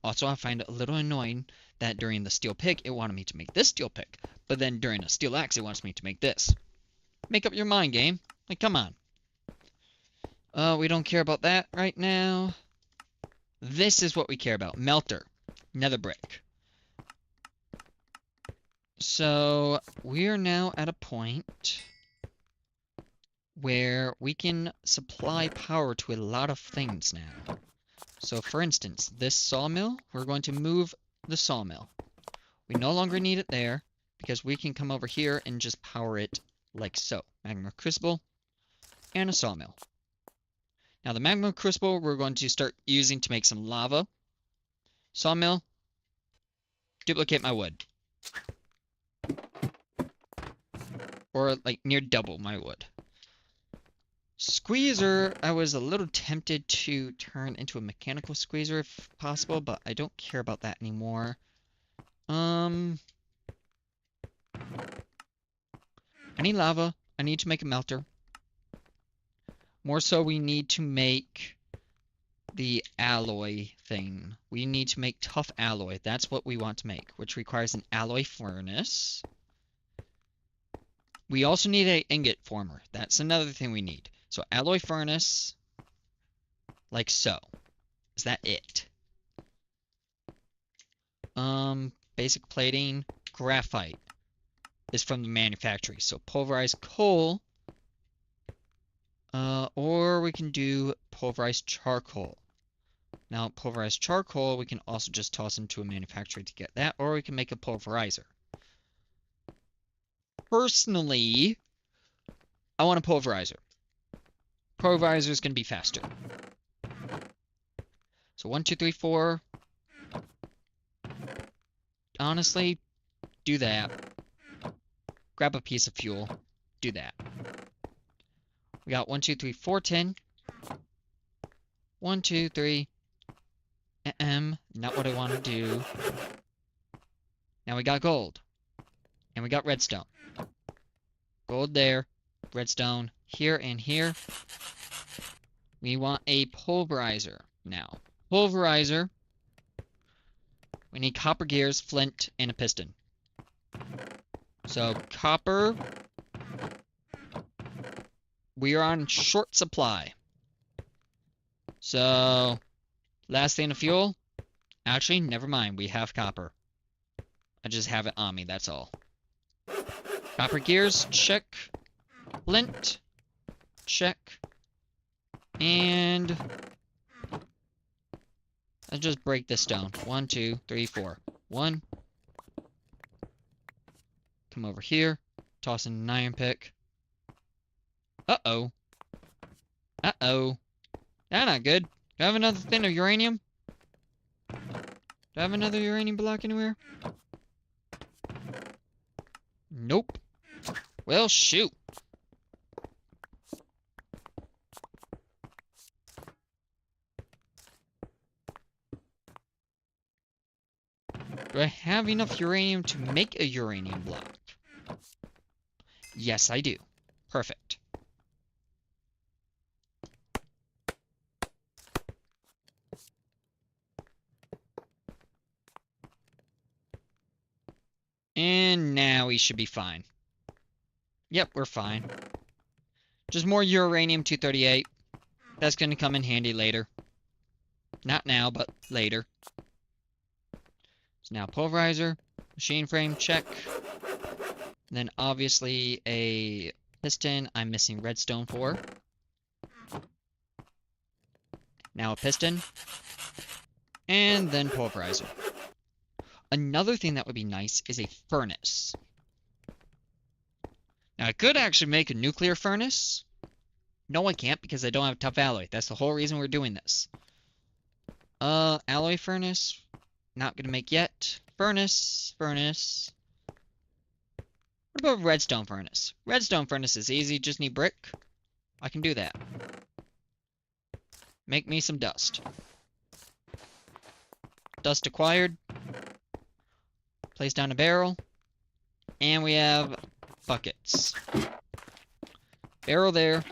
Also, I find it a little annoying that during the steel pick, it wanted me to make this steel pick. But then during a steel axe, it wants me to make this. Make up your mind, game. Like, come on. We don't care about that right now. This is what we care about. Melter. Nether brick. So, we're now at a point where we can supply power to a lot of things now. So, for instance, this sawmill, we're going to move the sawmill. We no longer need it there because we can come over here and just power it like so. Magma crucible and a sawmill. Now, the magma crucible we're going to start using to make some lava. Sawmill, duplicate my wood. Or, like, near double my wood. Squeezer, I was a little tempted to turn into a mechanical squeezer if possible, but I don't care about that anymore. I need lava. I need to make a melter. More so, we need to make the alloy thing. We need to make tough alloy. That's what we want to make, which requires an alloy furnace. We also need an ingot former. That's another thing we need. So alloy furnace, like so. Is that it? Basic plating, graphite is from the manufactory. So pulverized coal, or we can do pulverized charcoal. Now, pulverized charcoal, we can also just toss into a manufactory to get that, or we can make a pulverizer. Personally, I want a pulverizer. Pulverizer is going to be faster. So 1, 2, 3, 4. Honestly, do that. Grab a piece of fuel. Do that. We got 1, 2, 3, 4 tin. 1, 2, 3. Not what I want to do. Now we got gold. And we got redstone. Gold there. Redstone here and here. We want a pulverizer now. Pulverizer. We need copper gears, flint, and a piston. So, copper. We are on short supply. So, last thing of fuel. Actually, never mind. We have copper. I just have it on me, that's all. Copper gears, check. Flint, check. And let's just break this down. 1, 2, 3, 4. 1. Come over here. Toss in an iron pick. Uh-oh. Uh-oh. That's not good. Do I have another thing of uranium? Do I have another uranium block anywhere? Nope. Well, shoot. Do I have enough uranium to make a uranium block? Yes, I do. Perfect. And now we should be fine. Yep, we're fine. Just more uranium-238. That's going to come in handy later. Not now, but later. So now pulverizer, machine frame, check. And then obviously a piston I'm missing redstone for. Now a piston. And then pulverizer. Another thing that would be nice is a furnace. Now I could actually make a nuclear furnace. No, I can't because I don't have tough alloy. That's the whole reason we're doing this. Alloy furnace. Not gonna make yet. Furnace. What about redstone furnace? Redstone furnace is easy, just need brick. I can do that. Make me some dust. Dust acquired. Place down a barrel. And we have buckets. Barrel there.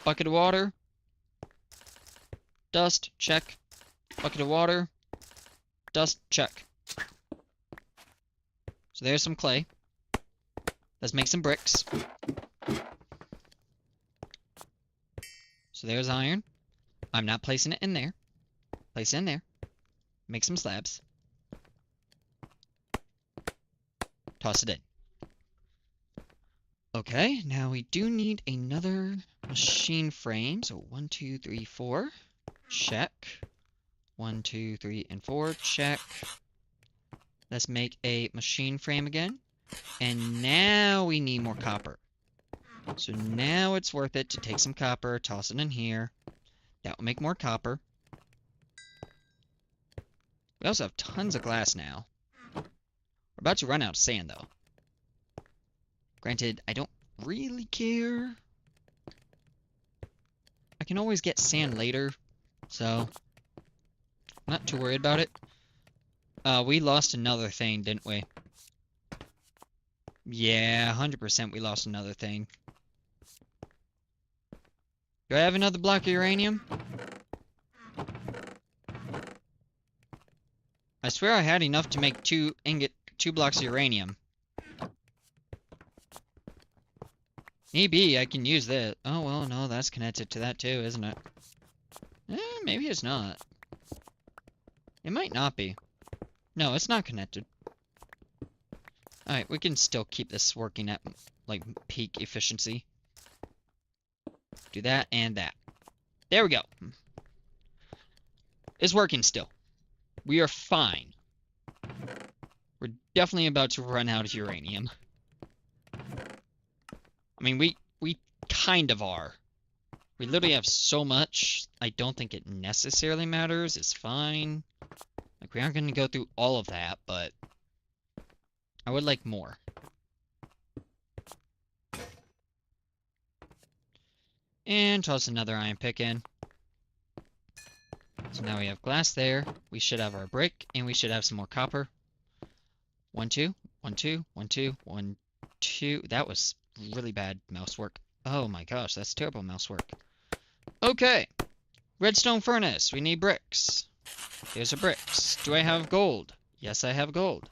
Bucket of water. Dust, check. Bucket of water. Dust, check. So there's some clay. Let's make some bricks. So there's iron. I'm not placing it in there. Place it in there. Make some slabs. Toss it in. Okay, now we do need another machine frame. So 1, 2, 3, 4. Check. 1, 2, 3, and 4. Check. Let's make a machine frame again. And now we need more copper. So now it's worth it to take some copper, toss it in here. That will make more copper. We also have tons of glass now. We're about to run out of sand, though. Granted, I don't really care. I can always get sand later, so I'm not too worried about it. We lost another thing, didn't we? Yeah, 100% we lost another thing. Do I have another block of uranium? I swear I had enough to make two blocks of uranium. Maybe I can use that. Oh, well, no, that's connected to that too, isn't it? Maybe it's not. It might not be. No, it's not connected. Alright, we can still keep this working at, like, peak efficiency. Do that and that. There we go. It's working still. We are fine. We're definitely about to run out of uranium. I mean, we kind of are. We literally have so much, I don't think it necessarily matters. It's fine. Like, we aren't going to go through all of that, but I would like more. And toss another iron pick in. So now we have glass there. We should have our brick, and we should have some more copper. 1, 2, 1, 2, 1, 2, 1, 2. That was really bad mouse work. Oh my gosh, that's terrible mouse work. Okay. Redstone furnace. We need bricks. Here's our bricks. Do I have gold? Yes, I have gold.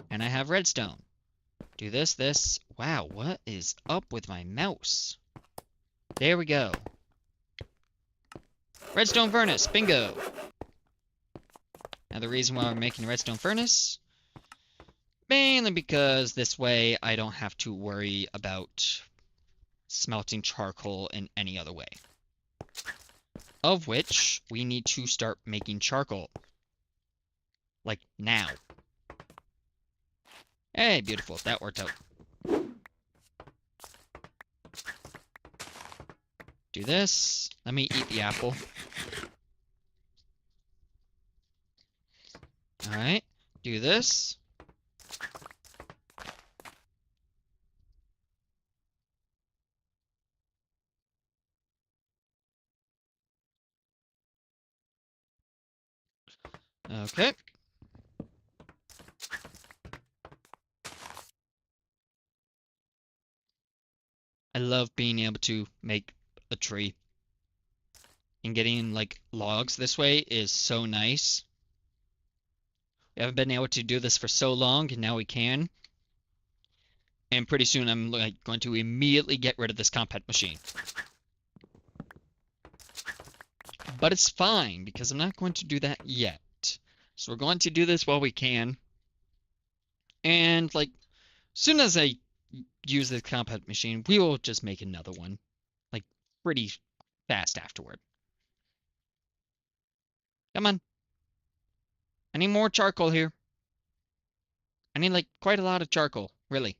And I have redstone. Do this. Wow, what is up with my mouse? There we go. Redstone furnace. Bingo. Now the reason why we're making a redstone furnace, mainly because this way I don't have to worry about smelting charcoal in any other way. Of which, we need to start making charcoal. Like, now. Hey, beautiful. That worked out. Do this. Let me eat the apple. Alright. Do this. Okay. I love being able to make a tree. And getting, like, logs this way is so nice. We haven't been able to do this for so long, and now we can. And pretty soon I'm, like, going to immediately get rid of this compact machine. But it's fine, because I'm not going to do that yet. So we're going to do this while we can. And, like, as soon as I use the compact machine, we will just make another one. Like, pretty fast afterward. Come on. I need more charcoal here. I need, like, quite a lot of charcoal, really.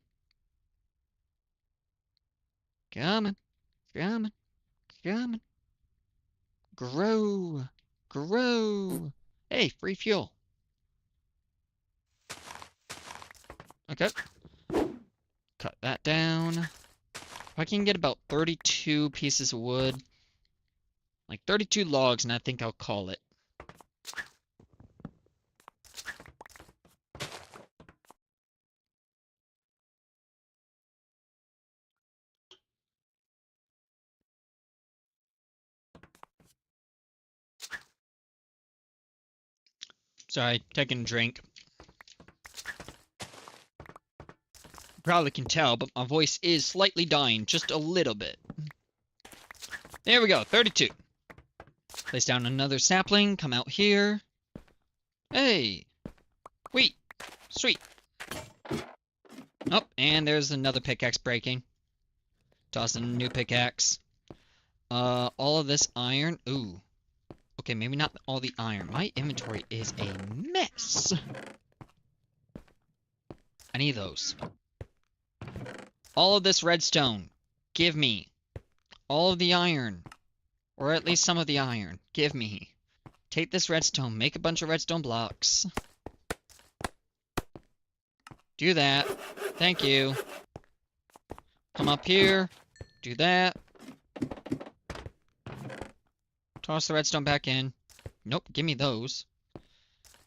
Come on. Come on. Come on. Grow. Grow. Hey, free fuel. Okay. Cut that down. If I can get about 32 pieces of wood, like 32 logs, and I think I'll call it. Sorry, taking a drink. Probably can tell, but my voice is slightly dying, just a little bit. There we go, 32. Place down another sapling, come out here. Hey! Wheat! Sweet! Oh, and there's another pickaxe breaking. Toss in a new pickaxe. All of this iron. Ooh. Okay, maybe not all the iron. My inventory is a mess. I need those. All of this redstone. Give me. All of the iron. Or at least some of the iron. Give me. Take this redstone. Make a bunch of redstone blocks. Do that. Thank you. Come up here. Do that. Toss the redstone back in. Nope, give me those.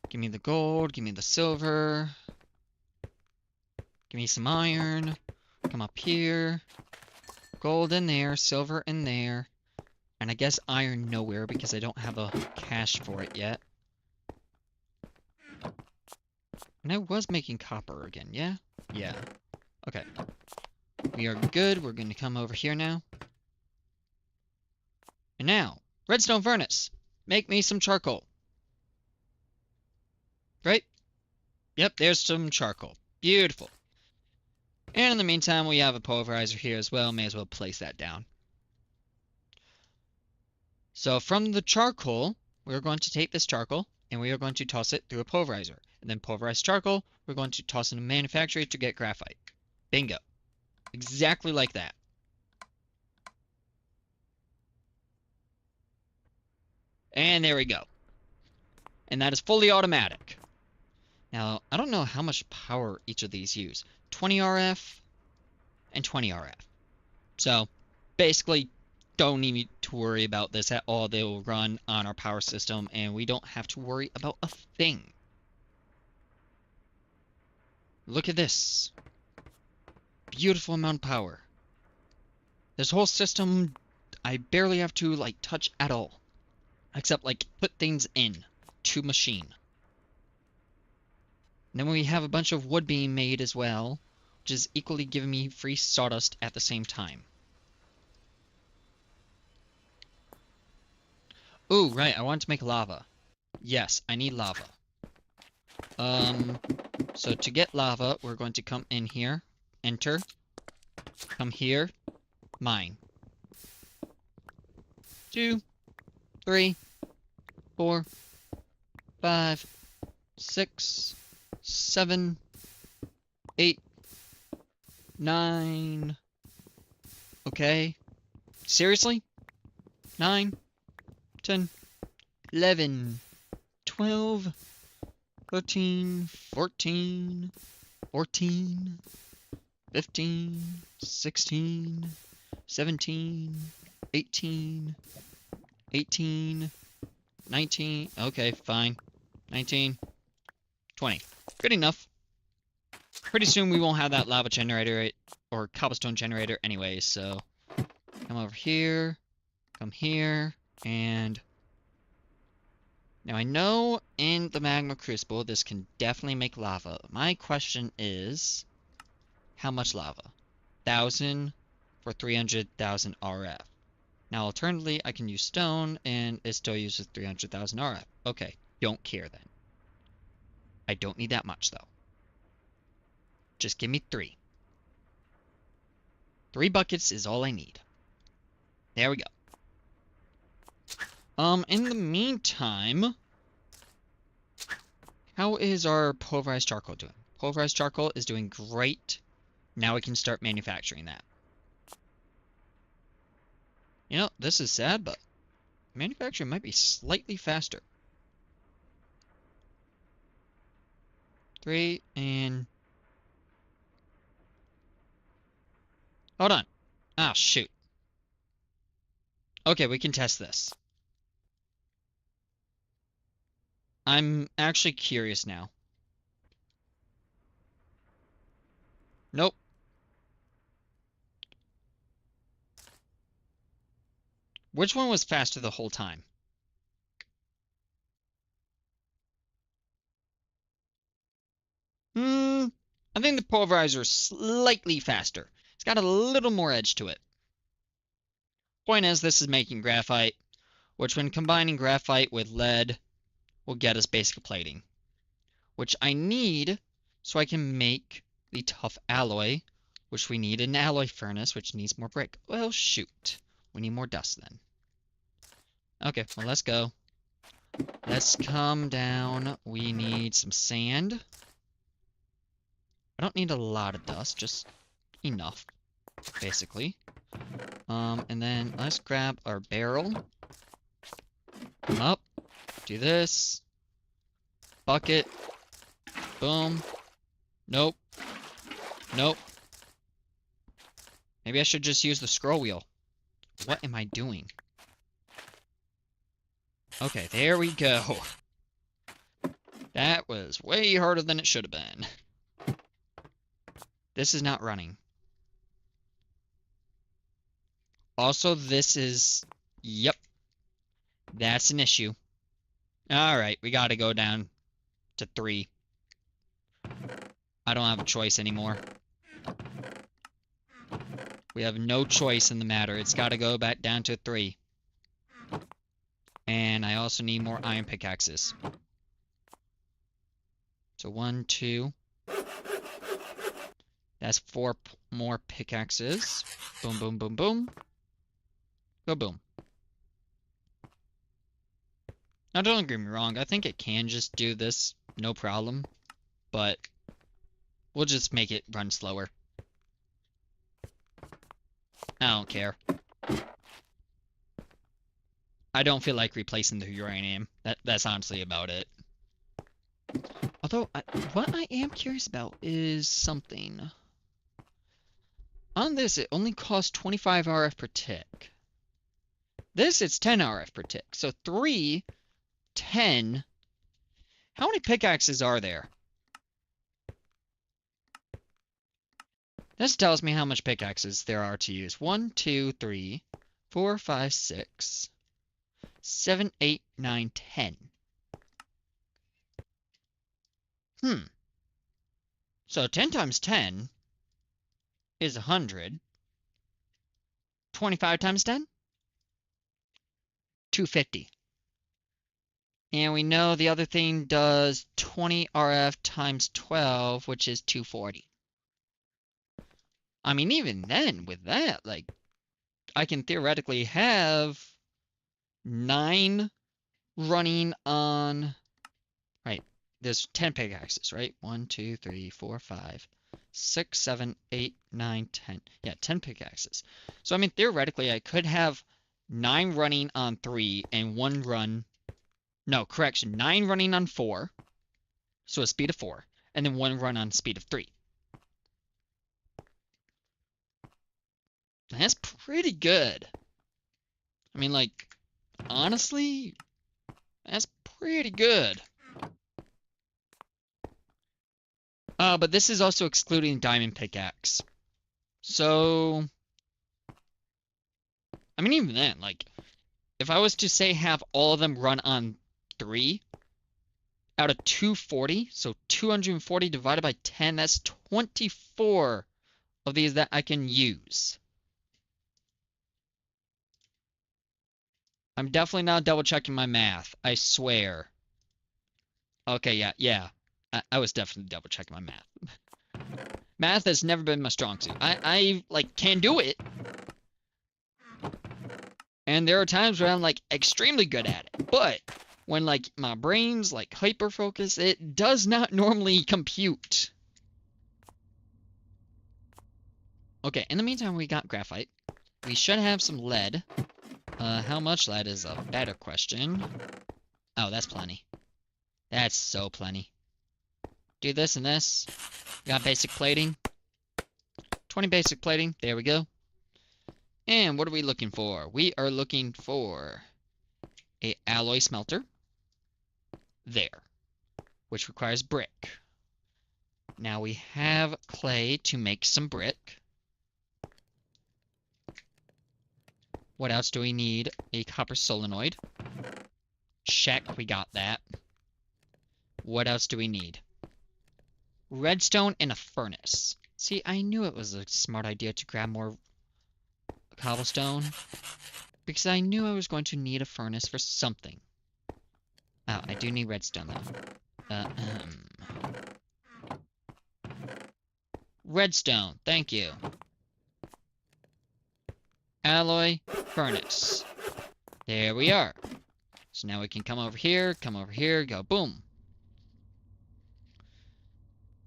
Give me the gold. Give me the silver. Give me some iron. Come up here. Gold in there, silver in there. And I guess iron nowhere because I don't have a cache for it yet. And I was making copper again, yeah? Yeah. Okay. We are good. We're going to come over here now. And now, redstone furnace. Make me some charcoal. Right? Yep, there's some charcoal. Beautiful. And in the meantime, we have a pulverizer here as well. May as well place that down. So from the charcoal, we're going to take this charcoal and we are going to toss it through a pulverizer. And then pulverized charcoal, we're going to toss in a manufacturer to get graphite. Bingo. Exactly like that. And there we go. And that is fully automatic. Now, I don't know how much power each of these use. 20 RF and 20 RF. So, basically, don't need to worry about this at all. They will run on our power system, and we don't have to worry about a thing. Look at this. Beautiful amount of power. This whole system, I barely have to, like, touch at all. Except, like, put things in to machine. And then we have a bunch of wood being made as well, which is equally giving me free sawdust at the same time. Ooh, right, I want to make lava. Yes, I need lava. So to get lava, we're going to come in here, enter, come here, mine. 2, 3, 4, 5, 6, 7, 8, 9. Okay. Seriously? 9, 10, 11, 12, 13, 14, 14, 15, 16, 17, 18, 18, 19. Okay, fine. 19, 20. Good enough. Pretty soon we won't have that lava generator or cobblestone generator anyway, so come over here, come here, and now I know in the magma crucible this can definitely make lava. My question is, how much lava? 1,000 for 300,000 RF. Now alternatively, I can use stone and it still uses 300,000 RF. Okay, don't care then. I don't need that much though. Just give me 3. 3 buckets is all I need. There we go. In the meantime, how is our pulverized charcoal doing? Pulverized charcoal is doing great. Now we can start manufacturing that. You know, this is sad, but manufacturing might be slightly faster. 3 and... Hold on. Ah, shoot. Okay, we can test this. I'm actually curious now. Nope. Which one was faster the whole time? I think the pulverizer is slightly faster. It's got a little more edge to it. Point is, this is making graphite, which when combining graphite with lead will get us basic plating, which I need so I can make the tough alloy, which we need an alloy furnace, which needs more brick. Well, shoot. We need more dust then. Okay, well, let's go. Let's come down. We need some sand. I don't need a lot of dust, just enough, basically. And then let's grab our barrel. Come up. Do this. Bucket. Boom. Nope. Nope. Maybe I should just use the scroll wheel. What am I doing? Okay, there we go. That was way harder than it should have been. This is not running. Also, this is... Yep. That's an issue. Alright, we gotta go down to 3. I don't have a choice anymore. We have no choice in the matter. It's gotta go back down to 3. And I also need more iron pickaxes. So 1, 2. That's 4 more pickaxes. Boom, boom, boom, boom. Go boom. Now, don't get me wrong. I think it can just do this, no problem. But we'll just make it run slower. I don't care. I don't feel like replacing the uranium. That's honestly about it. Although, what I am curious about is something. On this, it only costs 25 RF per tick. This, it's 10 RF per tick. So 3, 10. How many pickaxes are there? This tells me how much pickaxes there are to use. 1, 2, 3, 4, 5, 6, 7, 8, 9, 10. So 10 times 10 is 100. 25 times 10? 250. And we know the other thing does 20 RF times 12, which is 240. I mean, even then, with that, like, I can theoretically have 9 running on... Right, there's 10 pickaxes, right? 1, 2, 3, 4, 5, 6, 7, 8, 9, 10. Yeah, 10 pickaxes. So, I mean, theoretically, I could have 9 running on 3 and 1 run... No, correction, 9 running on 4, so a speed of 4, and then 1 run on speed of 3. That's pretty good. I mean, like, honestly, that's pretty good. But this is also excluding diamond pickaxe. So, I mean, even then, like, if I was to say have all of them run on 3 out of 240, so 240 divided by 10, that's 24 of these that I can use. I'm definitely not double checking my math. I swear. Okay, yeah. I was definitely double checking my math. Math has never been my strong suit. I like can do it. And there are times where I'm like extremely good at it. But when like my brain's like hyper focused, it does not normally compute. Okay, in the meantime we got graphite. We should have some lead. How much lead is a better question. Oh, that's plenty. That's so plenty. Do this and this. Got basic plating. 20 basic plating. There we go. And what are we looking for? We are looking for a alloy smelter. There. Which requires brick. Now we have clay to make some brick. What else do we need? A copper solenoid. Check, we got that. What else do we need? Redstone and a furnace. See, I knew it was a smart idea to grab more cobblestone. Because I knew I was going to need a furnace for something. Oh, I do need redstone, though. Redstone, thank you. Alloy, furnace. There we are. So now we can come over here, go boom.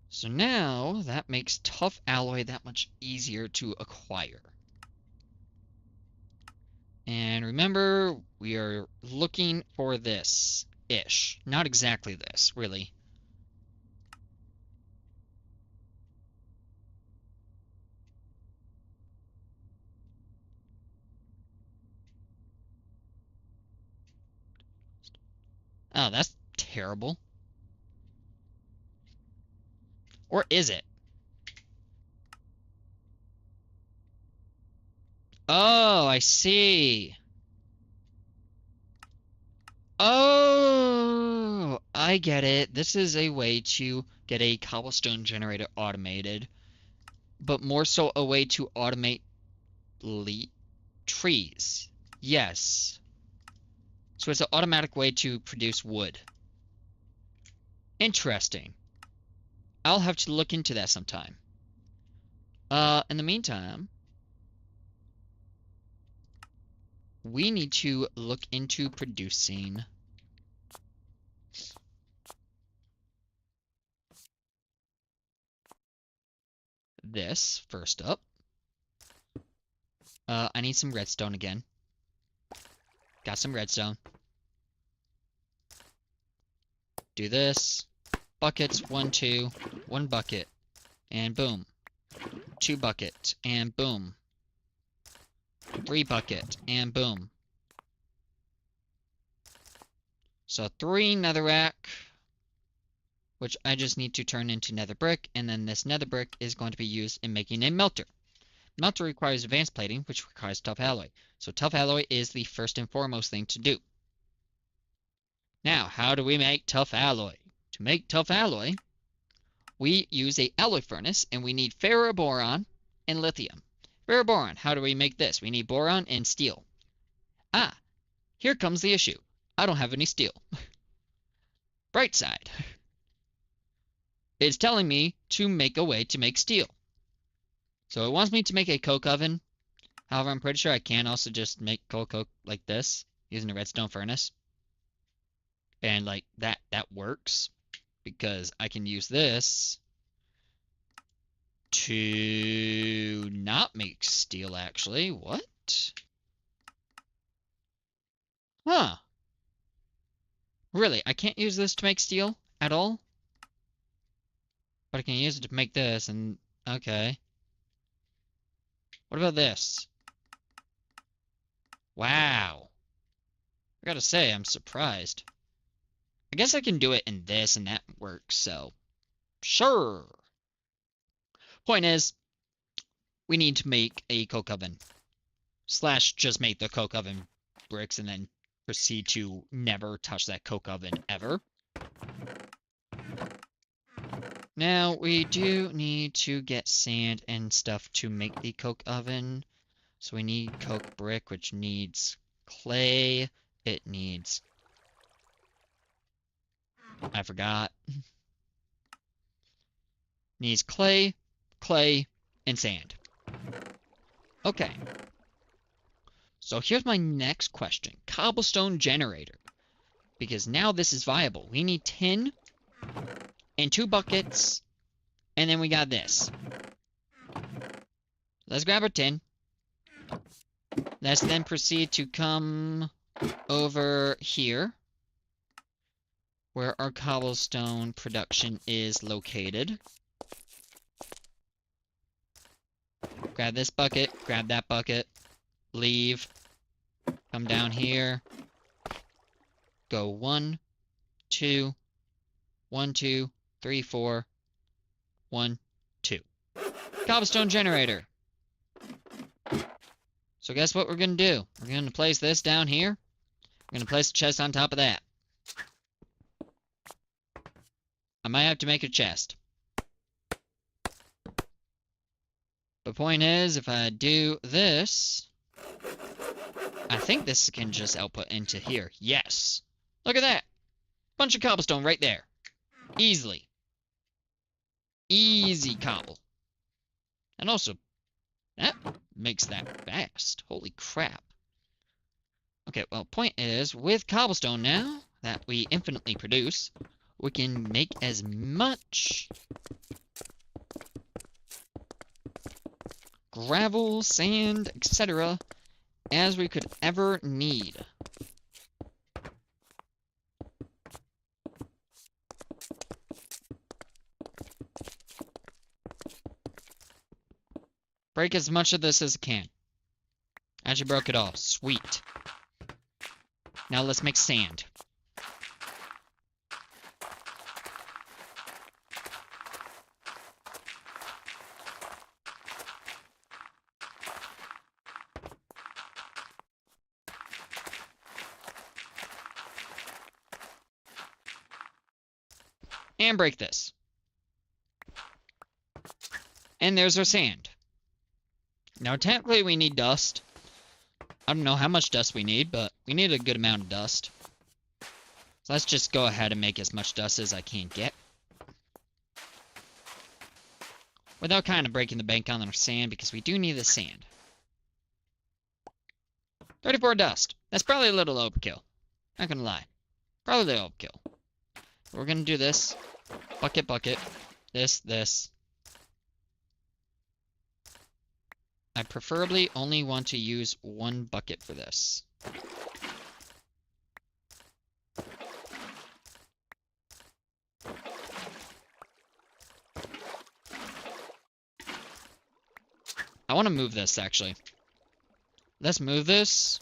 So now, that makes tough alloy that much easier to acquire. And remember, we are looking for this-ish. Not exactly this, really. Oh, that's terrible. Or is it? Oh, I see. Oh, I get it. This is a way to get a cobblestone generator automated, but more so a way to automate trees. Yes. So it's an automatic way to produce wood. Interesting. I'll have to look into that sometime. In the meantime, we need to look into producing this first up. I need some redstone again. Got some redstone. Do this. Buckets, 1, 2, 1 bucket, and boom. 2 bucket, and boom. 3 bucket, and boom. So 3 netherrack, which I just need to turn into nether brick, and then this nether brick is going to be used in making a melter. Melter requires advanced plating, which requires tough alloy. So tough alloy is the first and foremost thing to do. Now, how do we make tough alloy? To make tough alloy, we use a alloy furnace, and we need ferroboron and lithium. Ferroboron, how do we make this? We need boron and steel. Ah, here comes the issue. I don't have any steel. Bright side. It's telling me to make a way to make steel. So it wants me to make a coke oven. However, I'm pretty sure I can also just make coke like this using a redstone furnace. And like that works because I can use this to not make steel actually. What? Huh. Really, I can't use this to make steel at all? But I can use it to make this and okay. What about this? Wow. I gotta say, I'm surprised. I guess I can do it in this and that works, so sure. Point is, we need to make a coke oven. Slash just make the coke oven bricks and then proceed to never touch that coke oven ever. Now, we do need to get sand and stuff to make the coke oven. So we need coke brick, which needs clay. It needs... I forgot. Needs clay, and sand. Okay. So here's my next question. Cobblestone generator. Because now this is viable. We need tin and 2 buckets. And then we got this. Let's grab our tin. Let's then proceed to come over here, where our cobblestone production is located. Grab this bucket, grab that bucket, leave, come down here, go 1, 2, 1, 2, 3, 4, 1, 2. Cobblestone generator. So guess what we're gonna do? We're gonna place this down here. We're gonna place the chest on top of that. I might have to make a chest. The point is, if I do this, I think this can just output into here. Yes. Look at that. Bunch of cobblestone right there. Easily. Easy cobble. And also, that makes that fast. Holy crap. Okay, well, point is, with cobblestone now that we infinitely produce, we can make as much gravel, sand, etc. as we could ever need. Break as much of this as I can. Actually broke it all. Sweet. Now let's make sand. And break this. And there's our sand. Now, technically, we need dust. I don't know how much dust we need, but we need a good amount of dust. So let's just go ahead and make as much dust as I can get. Without kind of breaking the bank on our sand, because we do need the sand. 34 dust. That's probably a little overkill. Not gonna lie. Probably a little overkill. We're gonna do this. Bucket, bucket. This. I preferably only want to use one bucket for this. I want to move this, actually. Let's move this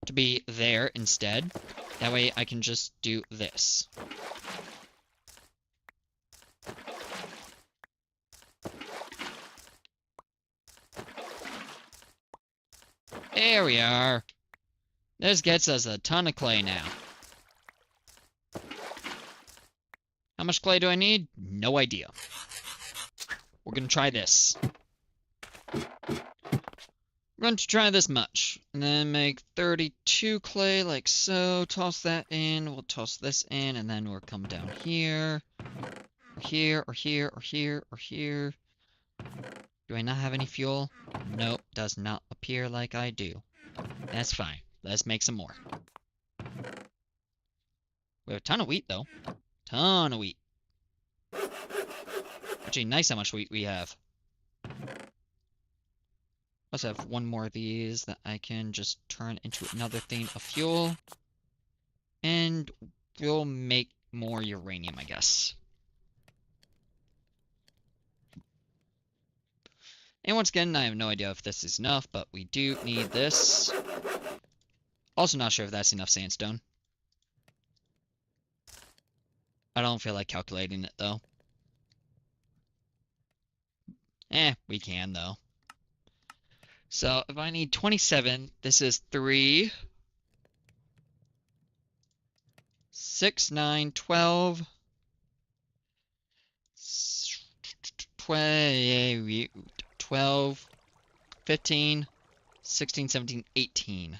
to be there instead. That way I can just do this. There we are. This gets us a ton of clay now. How much clay do I need? No idea. We're gonna try this. We're going to try this much. And then make 32 clay like so. Toss that in. We'll toss this in. And then we'll come down here. Or here, or here, or here, or here. Do I not have any fuel? Nope, does not appear like I do. That's fine. Let's make some more. We have a ton of wheat, though. Ton of wheat. Actually, nice how much wheat we have. Let's have one more of these that I can just turn into another thing of fuel. And we'll make more uranium, I guess. And once again, I have no idea if this is enough, but we do need this. Also not sure if that's enough sandstone. I don't feel like calculating it, though. We can, though. So, if I need 27, this is 3, 6, 9, 12, 12, 15, 16, 17, 18.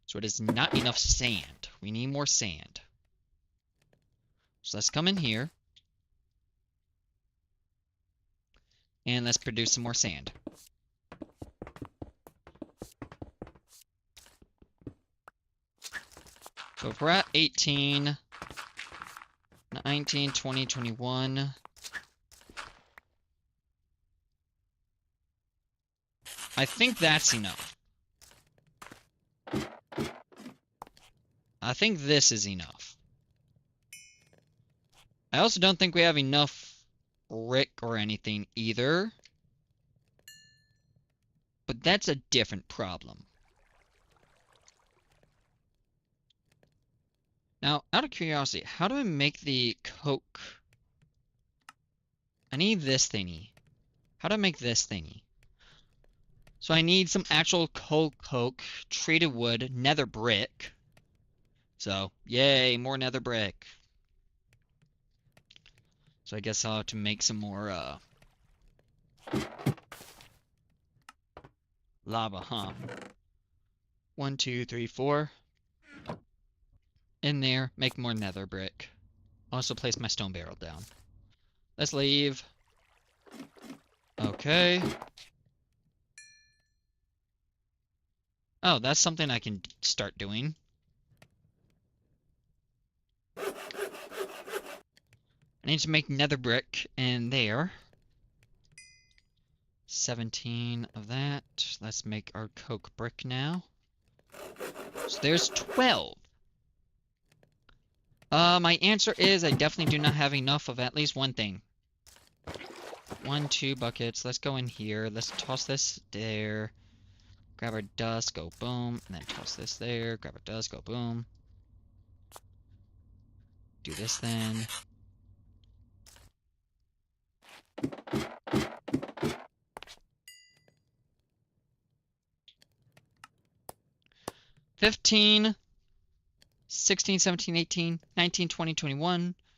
So it is not enough sand. We need more sand. So let's come in here. And let's produce some more sand. So if we're at 18, 19, 20, 21. I think that's enough. I think this is enough. I also don't think we have enough brick or anything either. But that's a different problem. Now, out of curiosity, how do I make the coke? I need this thingy. How do I make this thingy? So I need some actual coke, treated wood, nether brick. So, yay, more nether brick. So I guess I'll have to make some more, lava, huh? 1, 2, 3, 4. In there, make more nether brick. Also place my stone barrel down. Let's leave. Okay. Oh, that's something I can start doing. I need to make nether brick in there. 17 of that. Let's make our coke brick now. So there's 12. My answer is I definitely do not have enough of at least one thing. 1, 2 buckets. Let's go in here. Let's toss this there. Grab our dust, go boom. And then toss this there. Grab our dust, go boom. Do this then. $15, 16, 17, 18, 19, 20, 21,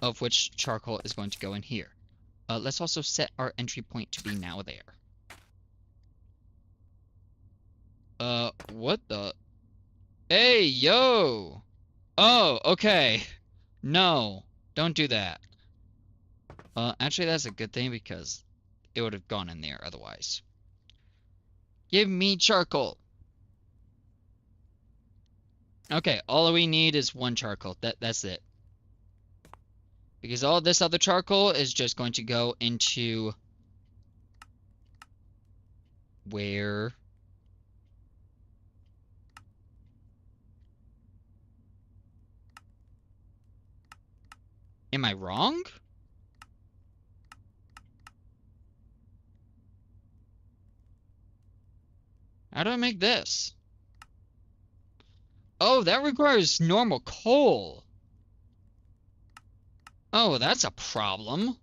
of which charcoal is going to go in here. Let's also set our entry point to be now there. What the? Hey, yo! Oh, okay. No, don't do that. Actually, that's a good thing because it would have gone in there otherwise. Give me charcoal. Okay, all we need is one charcoal. That's it. Because all this other charcoal is just going to go into where? Am I wrong? How do I make this? Oh, that requires normal coal. Oh, that's a problem.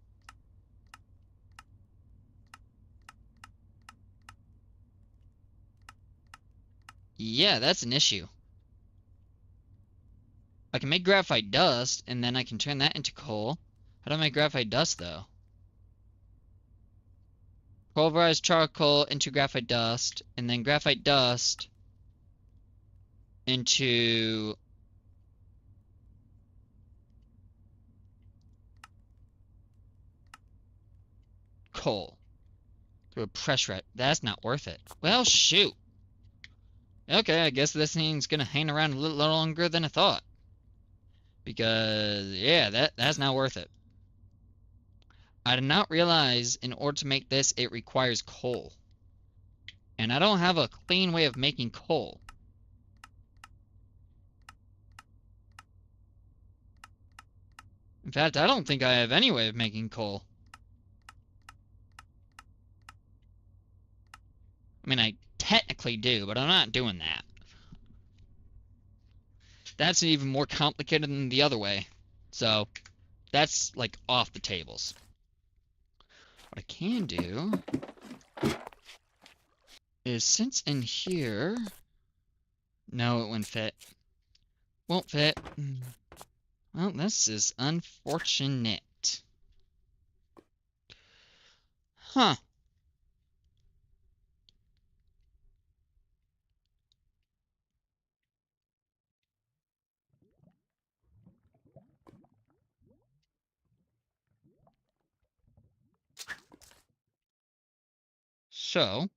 Yeah, that's an issue. I can make graphite dust, and then I can turn that into coal. How do I make graphite dust, though? Pulverize charcoal into graphite dust, and then graphite dust into coal through a pressure. That's not worth it. Well, shoot. Okay, I guess this thing's gonna hang around a little longer than I thought. Because, yeah, that's not worth it. I did not realize in order to make this, it requires coal. And I don't have a clean way of making coal. In fact, I don't think I have any way of making coal. I mean, I technically do, but I'm not doing that. That's even more complicated than the other way. So, that's, like, off the tables. What I can do is, since in here... No, it wouldn't fit. Won't fit. Well, this is unfortunate. Huh. So,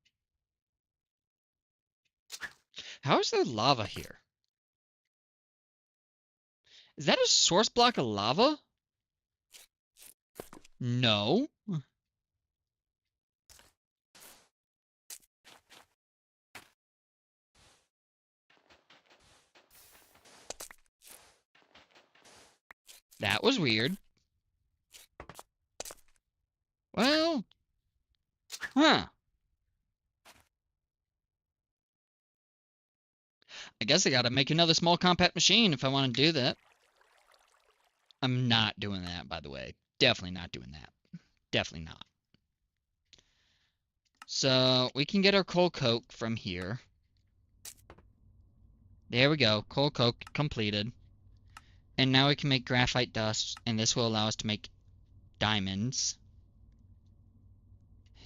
how is there lava here? Is that a source block of lava? No. That was weird. Well, huh. I guess I gotta make another small compact machine if I want to do that. I'm not doing that, by the way. Definitely not doing that. Definitely not. So, we can get our coal coke from here. There we go. Coal coke completed. And now we can make graphite dust, and this will allow us to make diamonds.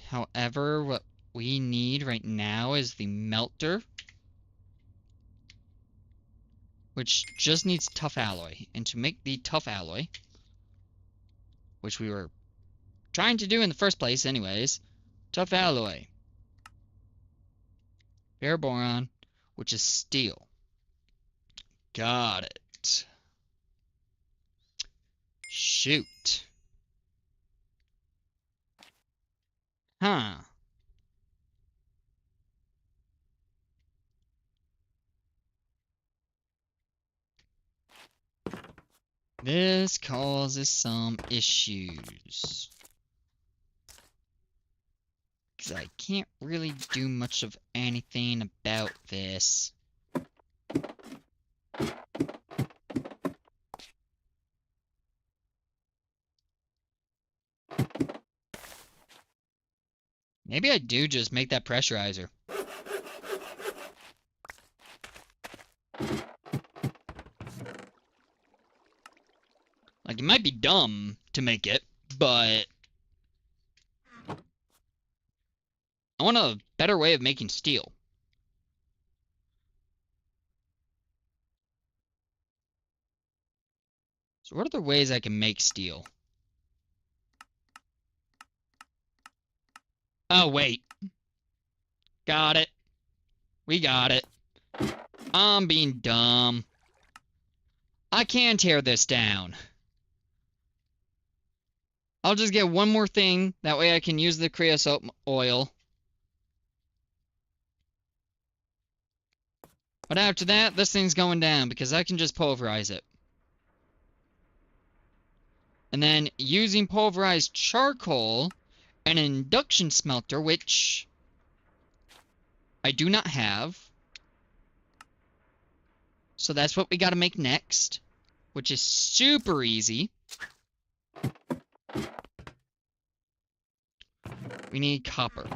However, what we need right now is the melter, which just needs tough alloy. And to make the tough alloy, which we were trying to do in the first place anyways, tough alloy, ferroboron, which is steel. Got it. Shoot. Huh. This causes some issues. Because I can't really do much of anything about this. Maybe I do just make that pressurizer. Like, it might be dumb to make it, but I want a better way of making steel. So what are the ways I can make steel? Oh, wait. Got it. We got it. I'm being dumb. I can tear this down. I'll just get one more thing. That way I can use the creosote oil. But after that, this thing's going down because I can just pulverize it. And then using pulverized charcoal, an induction smelter, which I do not have. So that's what we got to make next, which is super easy. We need copper.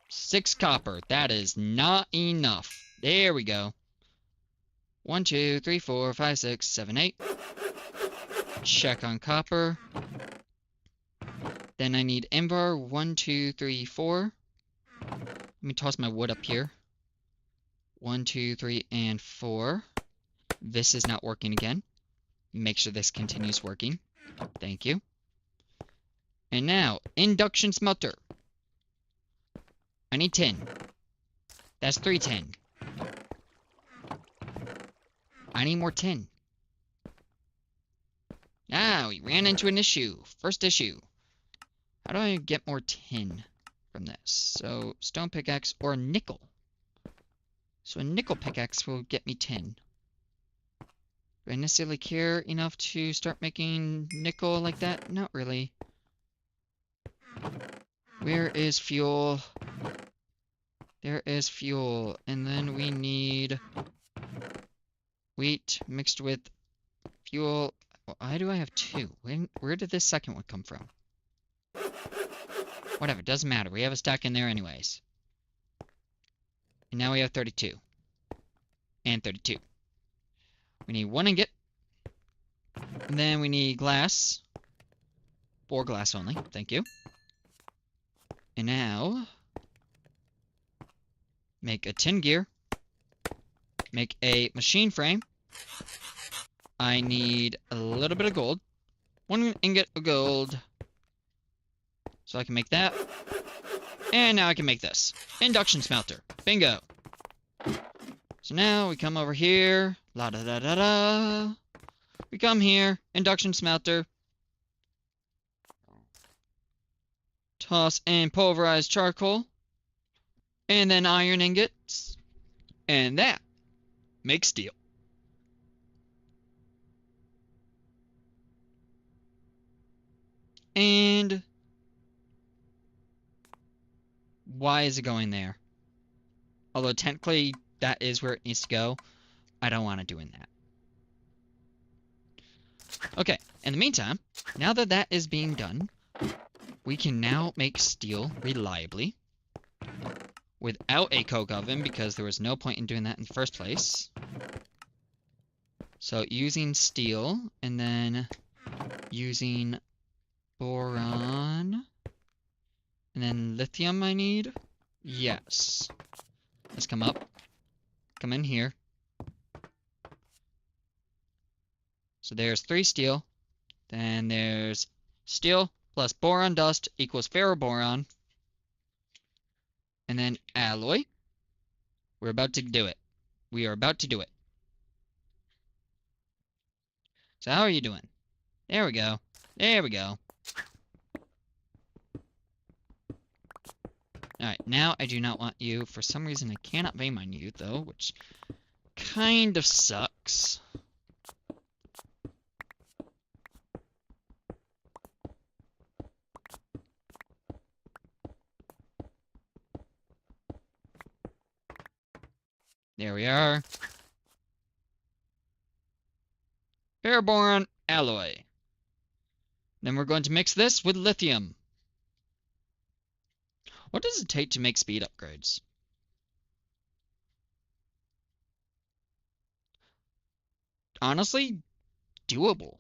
6 copper. That is not enough. There we go. 1, 2, 3, 4, 5, 6, 7, 8. Check on copper. Then I need Invar. 1, 2, 3, 4. Let me toss my wood up here. 1, 2, 3, and 4. This is not working again. Make sure this continues working. Thank you. And now, induction smelter. I need tin. That's 3 tin. I need more tin. Ah, we ran into an issue. First issue. How do I get more tin from this? So, stone pickaxe or nickel. So a nickel pickaxe will get me tin. Do I necessarily care enough to start making nickel like that? Not really. Where is fuel? There is fuel. And then we need wheat mixed with fuel. Why do I have 2? Where did this second one come from? Whatever, doesn't matter. We have a stack in there anyways. And now we have 32. And 32. We need 1 ingot. And then we need glass. 4 glass only. Thank you. And now, make a tin gear. Make a machine frame. I need a little bit of gold. 1 ingot of gold. So I can make that. And now I can make this. Induction smelter. Bingo. So now we come over here. La da da da da. We come here. Induction smelter. Toss in pulverized charcoal. And then iron ingots. And that makes steel. And why is it going there? Although technically that is where it needs to go. I don't want it doing that. Okay, in the meantime, now that that is being done, we can now make steel reliably without a coke oven because there was no point in doing that in the first place. So using steel and then using boron and then lithium I need. Yes. Let's come up. Come in here. So there's 3 steel. Then there's steel plus boron dust equals ferroboron. And then alloy. We're about to do it. We are about to do it. So how are you doing? There we go. There we go. Alright, now I do not want you. For some reason I cannot vein mine you, though, which kind of sucks. There we are. Ferroboron alloy. Then we're going to mix this with lithium. What does it take to make speed upgrades? honestly doable.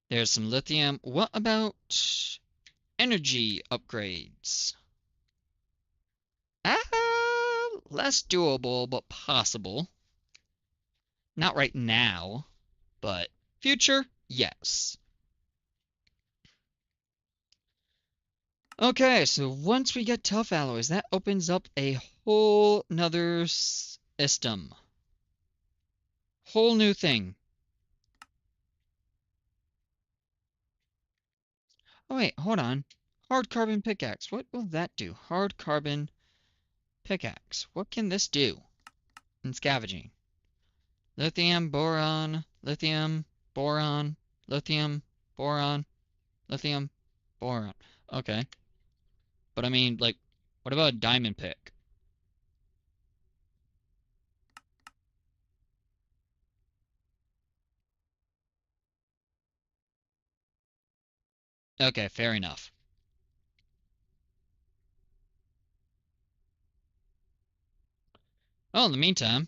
There's some lithium. What about energy upgrades? Less doable, but possible. Not right now, but future, yes. Okay, so once we get tough alloys, that opens up a whole nother system. Whole new thing. Oh wait, hold on. Hard carbon pickaxe. What will that do? Hard carbon pickaxe. What can this do in scavenging? Lithium, boron, lithium, boron, lithium, boron, lithium, boron. Okay. But I mean, like, what about a diamond pick? Okay, fair enough. Well, in the meantime,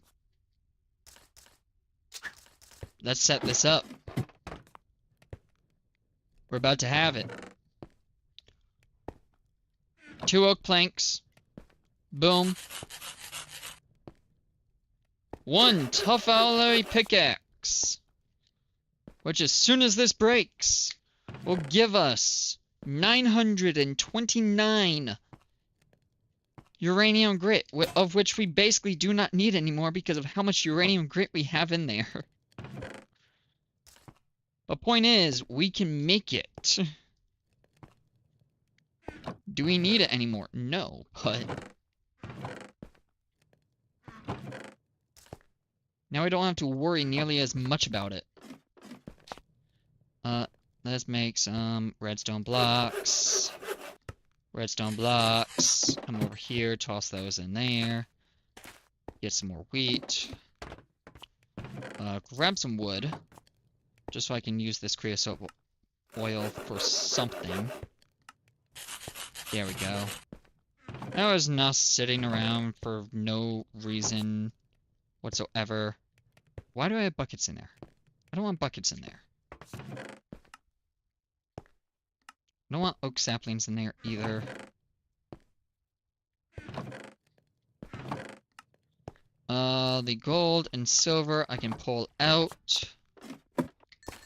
let's set this up. We're about to have it. 2 oak planks. Boom. 1 tough alloy pickaxe. Which, as soon as this breaks, will give us 929 uranium grit, of which we basically do not need anymore because of how much uranium grit we have in there. The point is, we can make it. Do we need it anymore? No, but now we don't have to worry nearly as much about it. Let's make some redstone blocks. Redstone blocks. Come over here, toss those in there. Get some more wheat. Grab some wood. Just so I can use this creosote oil for something. There we go. That was not sitting around for no reason whatsoever. Why do I have buckets in there? I don't want buckets in there. I don't want oak saplings in there either. The gold and silver I can pull out.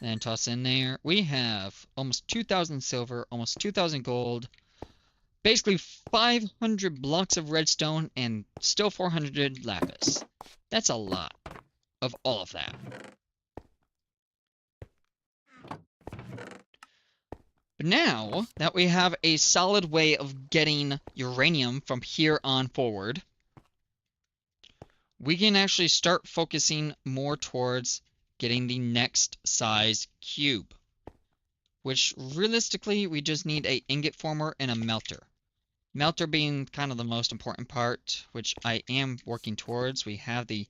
And toss in there. We have almost 2,000 silver, almost 2,000 gold. Basically 500 blocks of redstone and still 400 lapis. That's a lot of all of that. But now that we have a solid way of getting uranium from here on forward, we can actually start focusing more towards getting the next size cube. Which realistically, we just need an ingot former and a melter. Melter being kind of the most important part, which I am working towards. We have the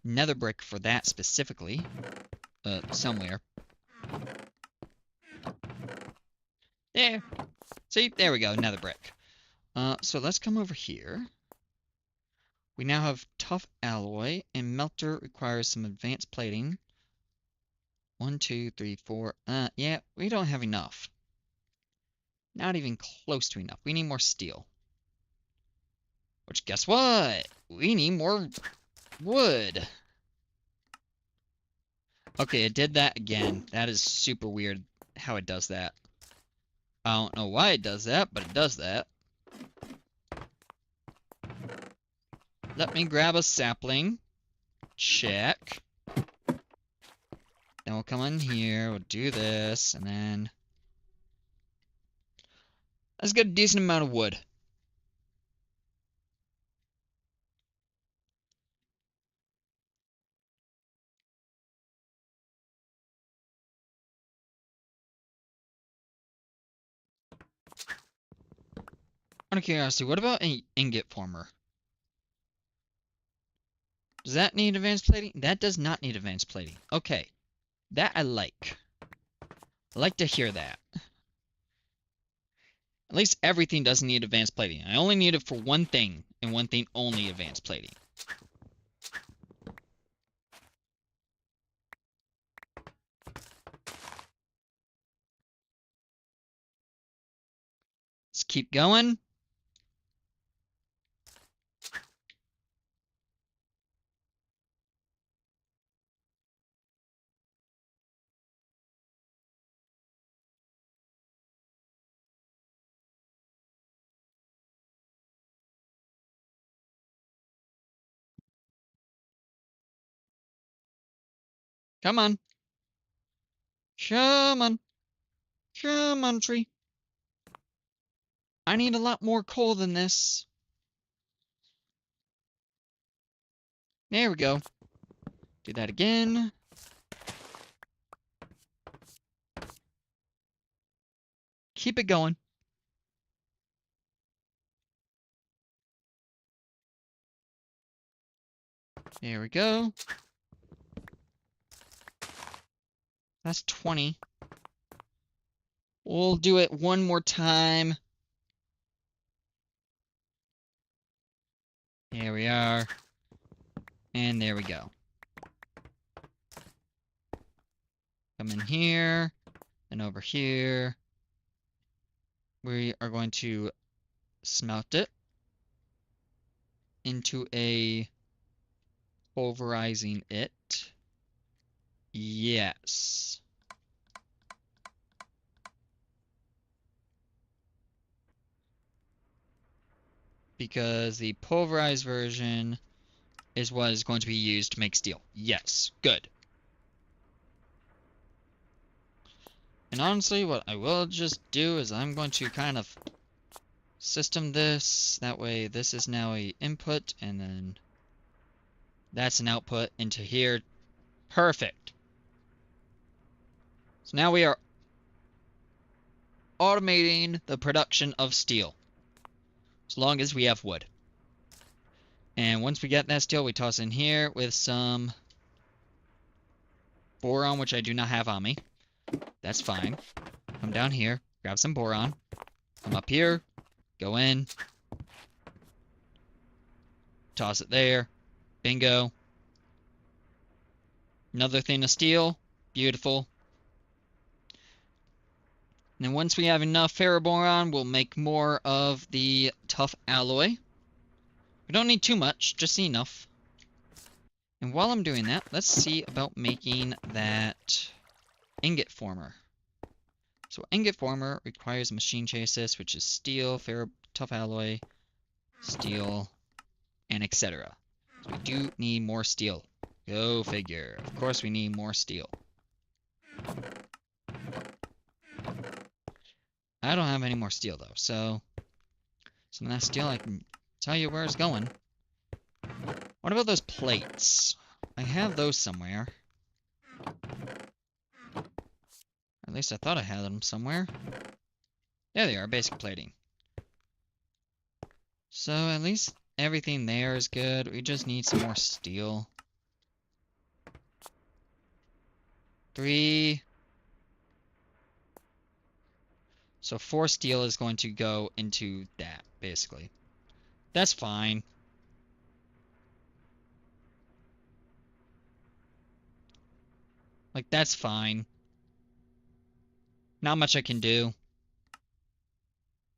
nether brick for that specifically. Somewhere. There. See, there we go, nether brick. So let's come over here. We now have tough alloy, and melter requires some advanced plating. 1, 2, 3, 4. Yeah, we don't have enough. Not even close to enough. We need more steel. Which, guess what? We need more wood. Okay, it did that again. That is super weird how it does that. I don't know why it does that, but it does that. Let me grab a sapling. Check. Then we'll come in here, we'll do this, and then let's get a decent amount of wood. Out of curiosity, what about an ingot former? Does that need advanced plating? That does not need advanced plating. Okay. That I like. I like to hear that. At least everything doesn't need advanced plating. I only need it for one thing, and one thing only advanced plating. Let's keep going. Come on. Come on. Come on, tree. I need a lot more coal than this. There we go. Do that again. Keep it going. There we go. That's 20. We'll do it one more time. There we are. And there we go. Come in here. And over here. We are going to smelt it into a pulverizing it. Yes. Because the pulverized version is what is going to be used to make steel. Yes, good. And honestly, what I will just do is I'm going to kind of system this. That way this is now a input, and then that's an output into here. Perfect. So now we are automating the production of steel. As long as we have wood. And once we get that steel, we toss in here with some boron, which I do not have on me. That's fine. Come down here, grab some boron. Come up here, go in. Toss it there. Bingo. Another thing of steel. Beautiful. And then once we have enough ferroboron, we'll make more of the tough alloy. We don't need too much, just enough. And while I'm doing that, let's see about making that ingot former. So ingot former requires a machine chassis, which is steel, tough alloy, steel, and etc. So we do need more steel. Go figure. Of course we need more steel. I don't have any more steel though, so some of that steel I can tell you where it's going. What about those plates? I have those somewhere. At least I thought I had them somewhere. There they are, basic plating. So at least everything there is good. We just need some more steel. 3. So 4 steel is going to go into that, basically. That's fine. Like, that's fine. Not much I can do.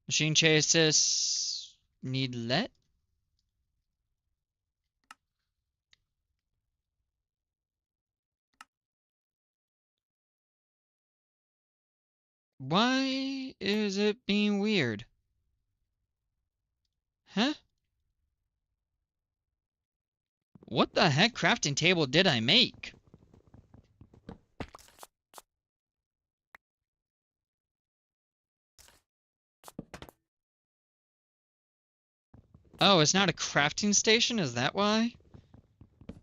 Machine chassis. Need lead? Why is it being weird? Huh? What the heck crafting table did I make? Oh, it's not a crafting station? Is that why?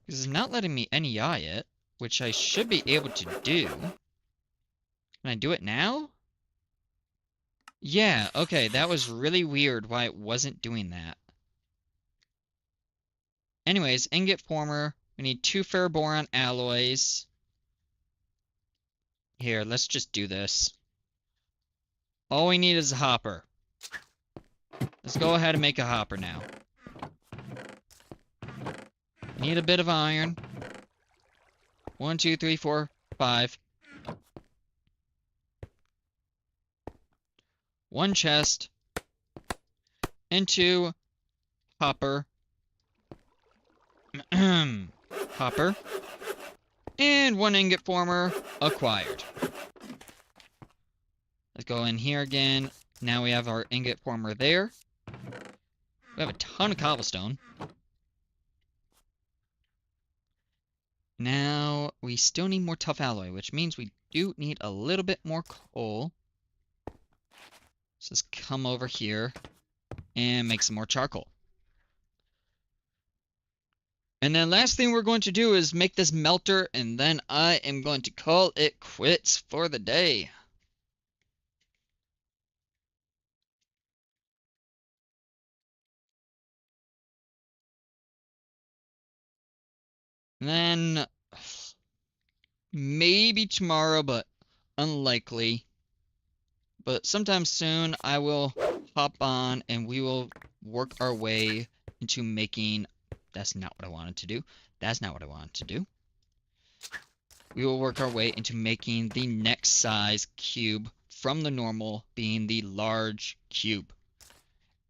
Because it's not letting me NEI it, which I should be able to do. Can I do it now? Yeah, okay, that was really weird why it wasn't doing that. Anyways, ingot former. We need 2 ferroboron alloys. Here, let's just do this. All we need is a hopper. Let's go ahead and make a hopper now. Need a bit of iron. 1, 2, 3, 4, 5. 1 chest. And 2 copper. Copper. And 1 ingot former acquired. Let's go in here again. Now we have our ingot former there. We have a ton of cobblestone. Now, we still need more tough alloy, which means we do need a little bit more coal. So let's come over here and make some more charcoal. And then last thing we're going to do is make this melter, and then I am going to call it quits for the day. And then maybe tomorrow, but unlikely. But sometime soon I will hop on and we will work our way into making... That's not what I wanted to do. That's not what I wanted to do. We will work our way into making the next size cube from the normal being the large cube.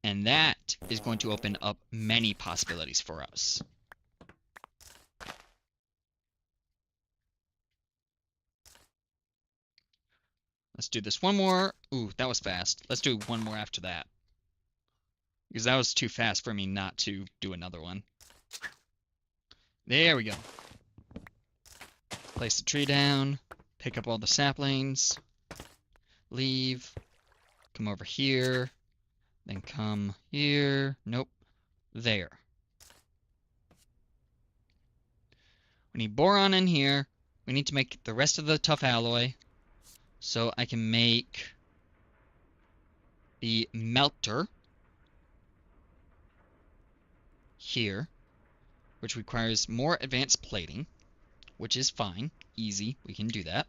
And that is going to open up many possibilities for us. Let's do this one more. Ooh, that was fast. Let's do one more after that. Because that was too fast for me not to do another one. There we go. Place the tree down. Pick up all the saplings. Leave. Come over here. Then come here. Nope. There. We need boron in here. We need to make the rest of the tough alloy. So I can make the melter here, which requires more advanced plating, which is fine, easy, we can do that.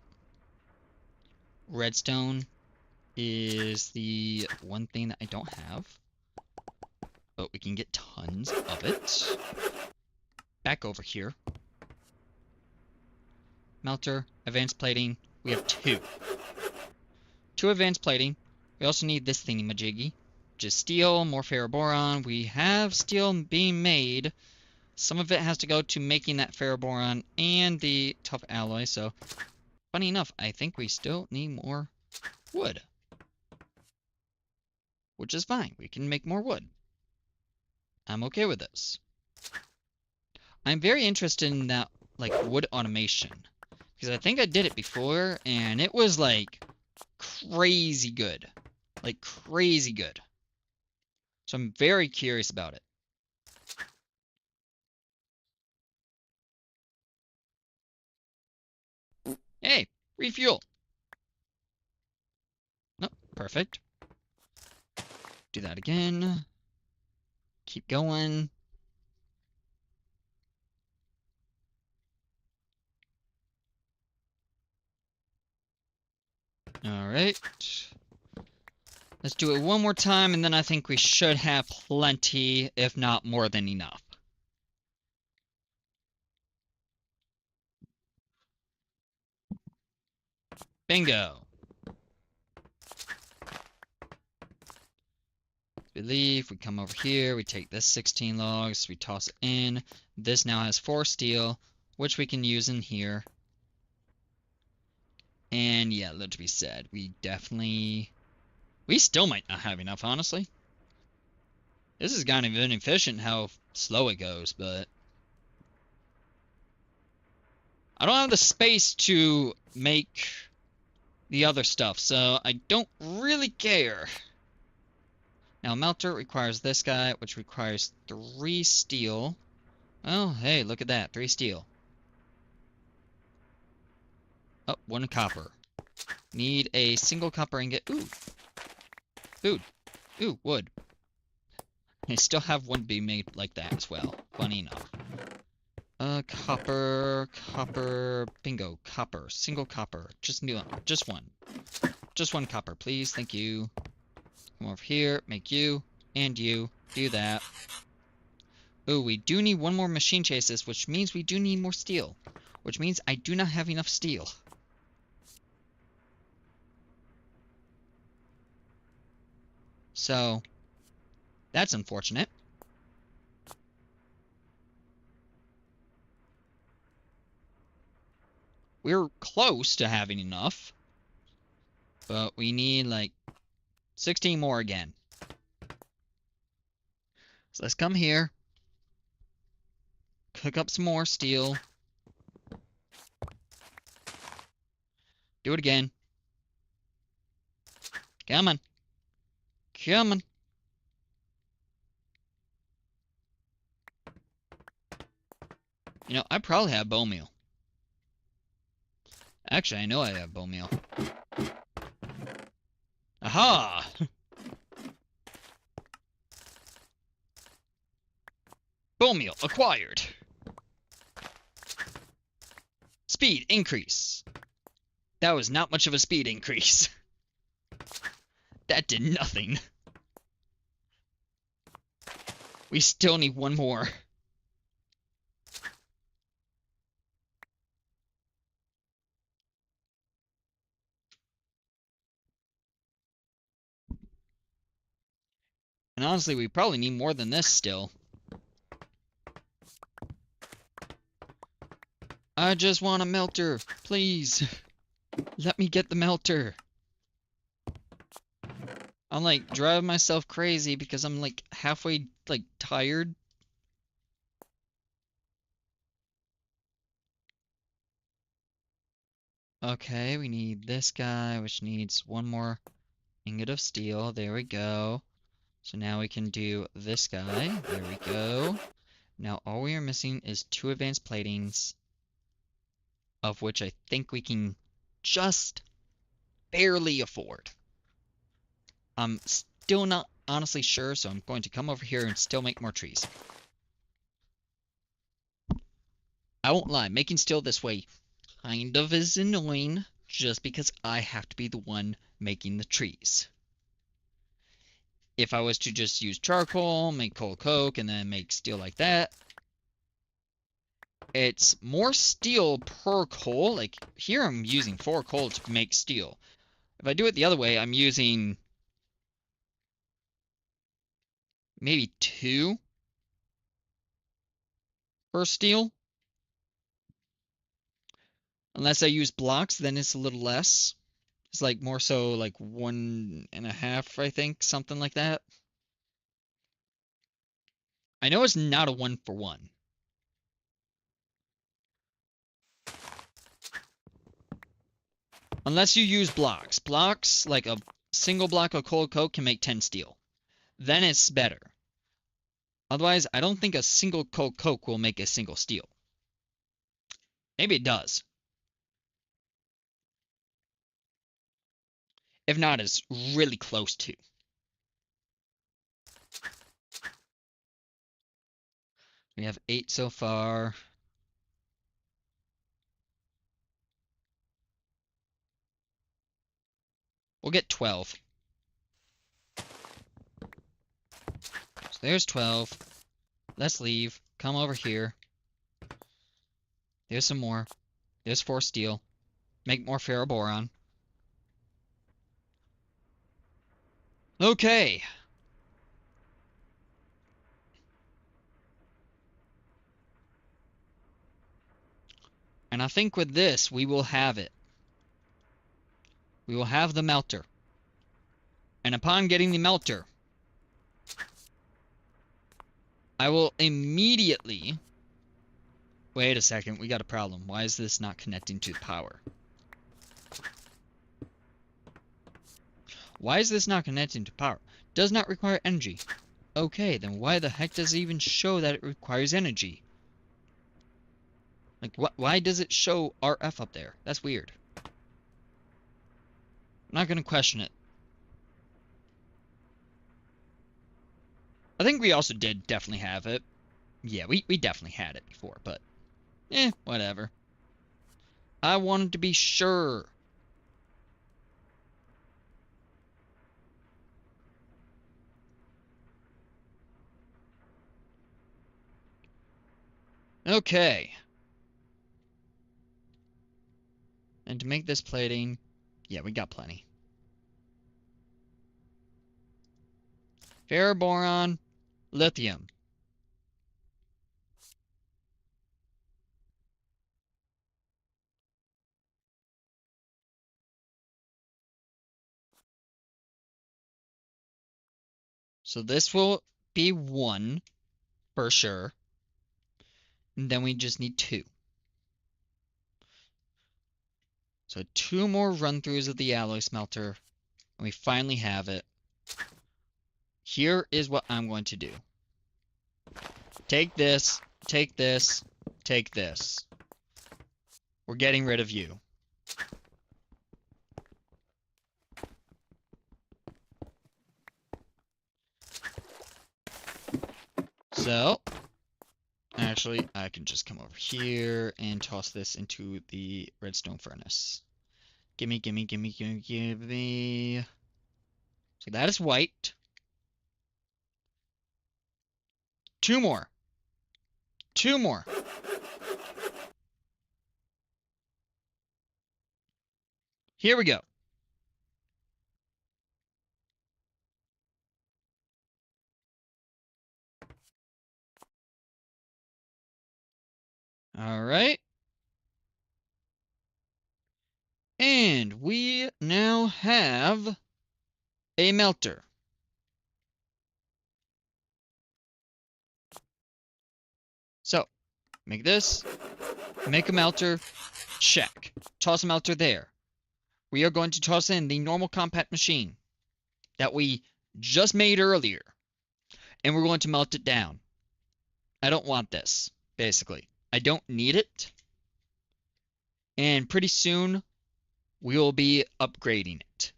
Redstone is the one thing that I don't have, but we can get tons of it. Back over here. Melter, advanced plating, we have 2. 2 advanced plating. We also need this thingy-majiggy, which is steel, more ferroboron. We have steel being made. Some of it has to go to making that ferroboron and the tough alloy, so funny enough, I think we still need more wood. Which is fine. We can make more wood. I'm okay with this. I'm very interested in that, like, wood automation. Because I think I did it before, and it was, like, crazy good. Like, crazy good. So I'm very curious about it. Hey, refuel. Nope, perfect. Do that again. Keep going. Alright. Let's do it one more time, and then I think we should have plenty, if not more than enough. Bingo. We leave, we come over here, we take this 16 logs, we toss it in. This now has 4 steel, which we can use in here. And yeah, let it be said, we still might not have enough, honestly. This is kind of inefficient how slow it goes, but I don't have the space to make the other stuff, so I don't really care. Now, melter requires this guy, which requires 3 steel. Oh, hey, look at that, 3 steel. Oh, 1 copper. Need a single copper ingot. Ooh. Food. Ooh, wood. I still have one being made like that as well. Funny enough. Copper, bingo, copper, single copper. Just one. Just 1 copper, please. Thank you. Come over here, make you, and you. Do that. Oh, we do need one more machine chases, which means we do need more steel. Which means I do not have enough steel. So, that's unfortunate. We're close to having enough. But we need, like, 16 more again. So let's come here. Cook up some more steel. Do it again. Come on. Come on. You know, I probably have bone meal. Actually, I know I have bone meal. Aha! Bone meal acquired. Speed increase. That was not much of a speed increase. That did nothing. We still need one more. And honestly, we probably need more than this still. I just want a melter, please. Let me get the melter. I'm like driving myself crazy because I'm like halfway like tired. Okay, we need this guy, which needs one more ingot of steel. There we go. So now we can do this guy. There we go. Now all we are missing is 2 advanced platings, of which I think we can just barely afford. I'm still not honestly sure, so I'm going to come over here and still make more trees. I won't lie, making steel this way kind of is annoying, just because I have to be the one making the trees. If I was to just use charcoal, make coal coke, and then make steel like that, it's more steel per coal. Like, here I'm using 4 coal to make steel. If I do it the other way, I'm using maybe 2 per steel. Unless I use blocks, then it's a little less. It's like more so like 1.5, I think, something like that. I know it's not a 1-for-1. Unless you use blocks. Blocks, like a single block of coal coke can make 10 steel. Then it's better. Otherwise, I don't think a single coal coke will make a single steel. Maybe it does. If not, it's really close to. We have 8 so far. We'll get 12. So there's 12. Let's leave. Come over here. There's some more. There's 4 steel. Make more ferroboron. Okay. And I think with this, we will have it. We will have the melter. And upon getting the melter, I will immediately... Wait a second, we got a problem. Why is this not connecting to the power? Why is this not connecting to power? Does not require energy. Okay, then why the heck does it even show that it requires energy? Like, why does it show RF up there? That's weird. I'm not gonna question it. I think we also did definitely have it. Yeah, we definitely had it before, but... whatever. I wanted to be sure. Okay. And to make this plating, yeah, we got plenty. Ferroboron, lithium. So this will be 1 for sure. And then we just need 2. So 2 more run-throughs of the alloy smelter, and we finally have it. Here is what I'm going to do. Take this, take this, take this. We're getting rid of you. So, actually, I can just come over here and toss this into the redstone furnace. Gimme, gimme, gimme, gimme, gimme. So that is white. 2 more. 2 more. Here we go. All right. And we now have a melter. So, make this, make a melter, check. Toss a melter there. We are going to toss in the normal compact machine that we just made earlier. And we're going to melt it down. I don't want this, basically. I don't need it. And pretty soon, we will be upgrading it.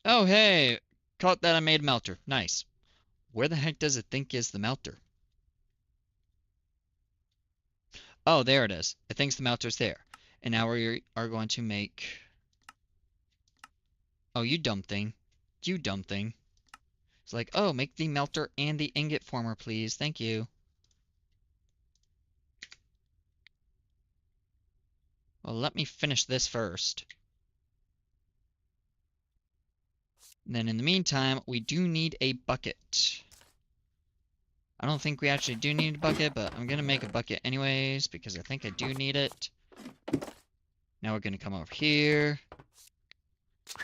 Oh, hey, caught that I made a melter. Nice. Where the heck does it think is the melter? Oh, there it is. It thinks the melter's there. And now we are going to make... Oh, you dumb thing. You dumb thing. It's like, oh, make the melter and the ingot former, please. Thank you. Well, let me finish this first. And then in the meantime, we do need a bucket. I don't think we actually do need a bucket, but I'm going to make a bucket anyways, because I think I do need it. Now we're going to come over here.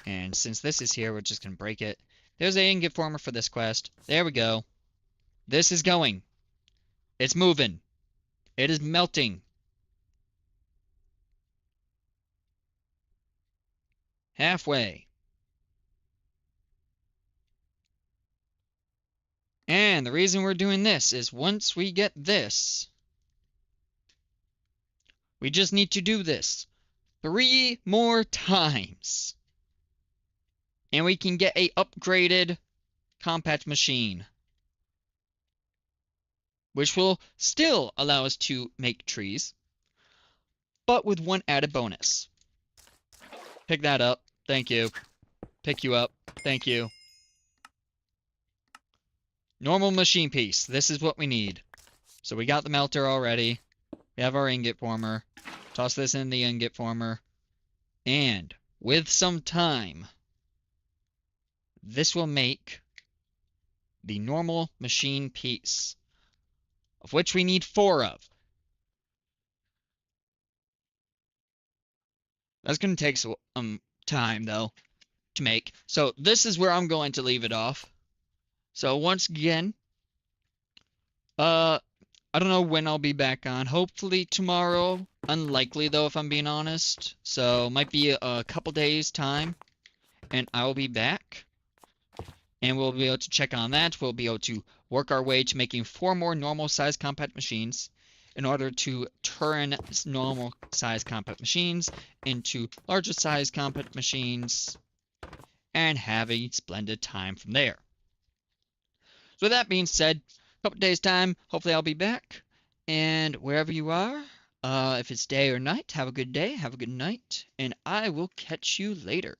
And since this is here, we're just going to break it. There's an ingot former for this quest. There we go. This is going. It's moving. It is melting. Halfway. And the reason we're doing this is once we get this, we just need to do this 3 more times. And we can get a upgraded compact machine, which will still allow us to make trees, but with 1 added bonus. Pick that up. Thank you. Pick you up. Thank you. Normal machine piece. This is what we need. So we got the melter already. We have our ingot former. Toss this in the ingot former. And with some time, this will make the normal machine piece, of which we need 4 of. That's going to take some time, though, to make. So this is where I'm going to leave it off. So once again, I don't know when I'll be back on. Hopefully tomorrow. Unlikely, though, if I'm being honest. So might be a couple days' time, and I'll be back. And we'll be able to check on that. We'll be able to work our way to making 4 more normal-sized compact machines in order to turn normal-sized compact machines into larger-sized compact machines and have a splendid time from there. So with that being said, a couple days' time, hopefully I'll be back. And wherever you are, if it's day or night, have a good day, have a good night, and I will catch you later.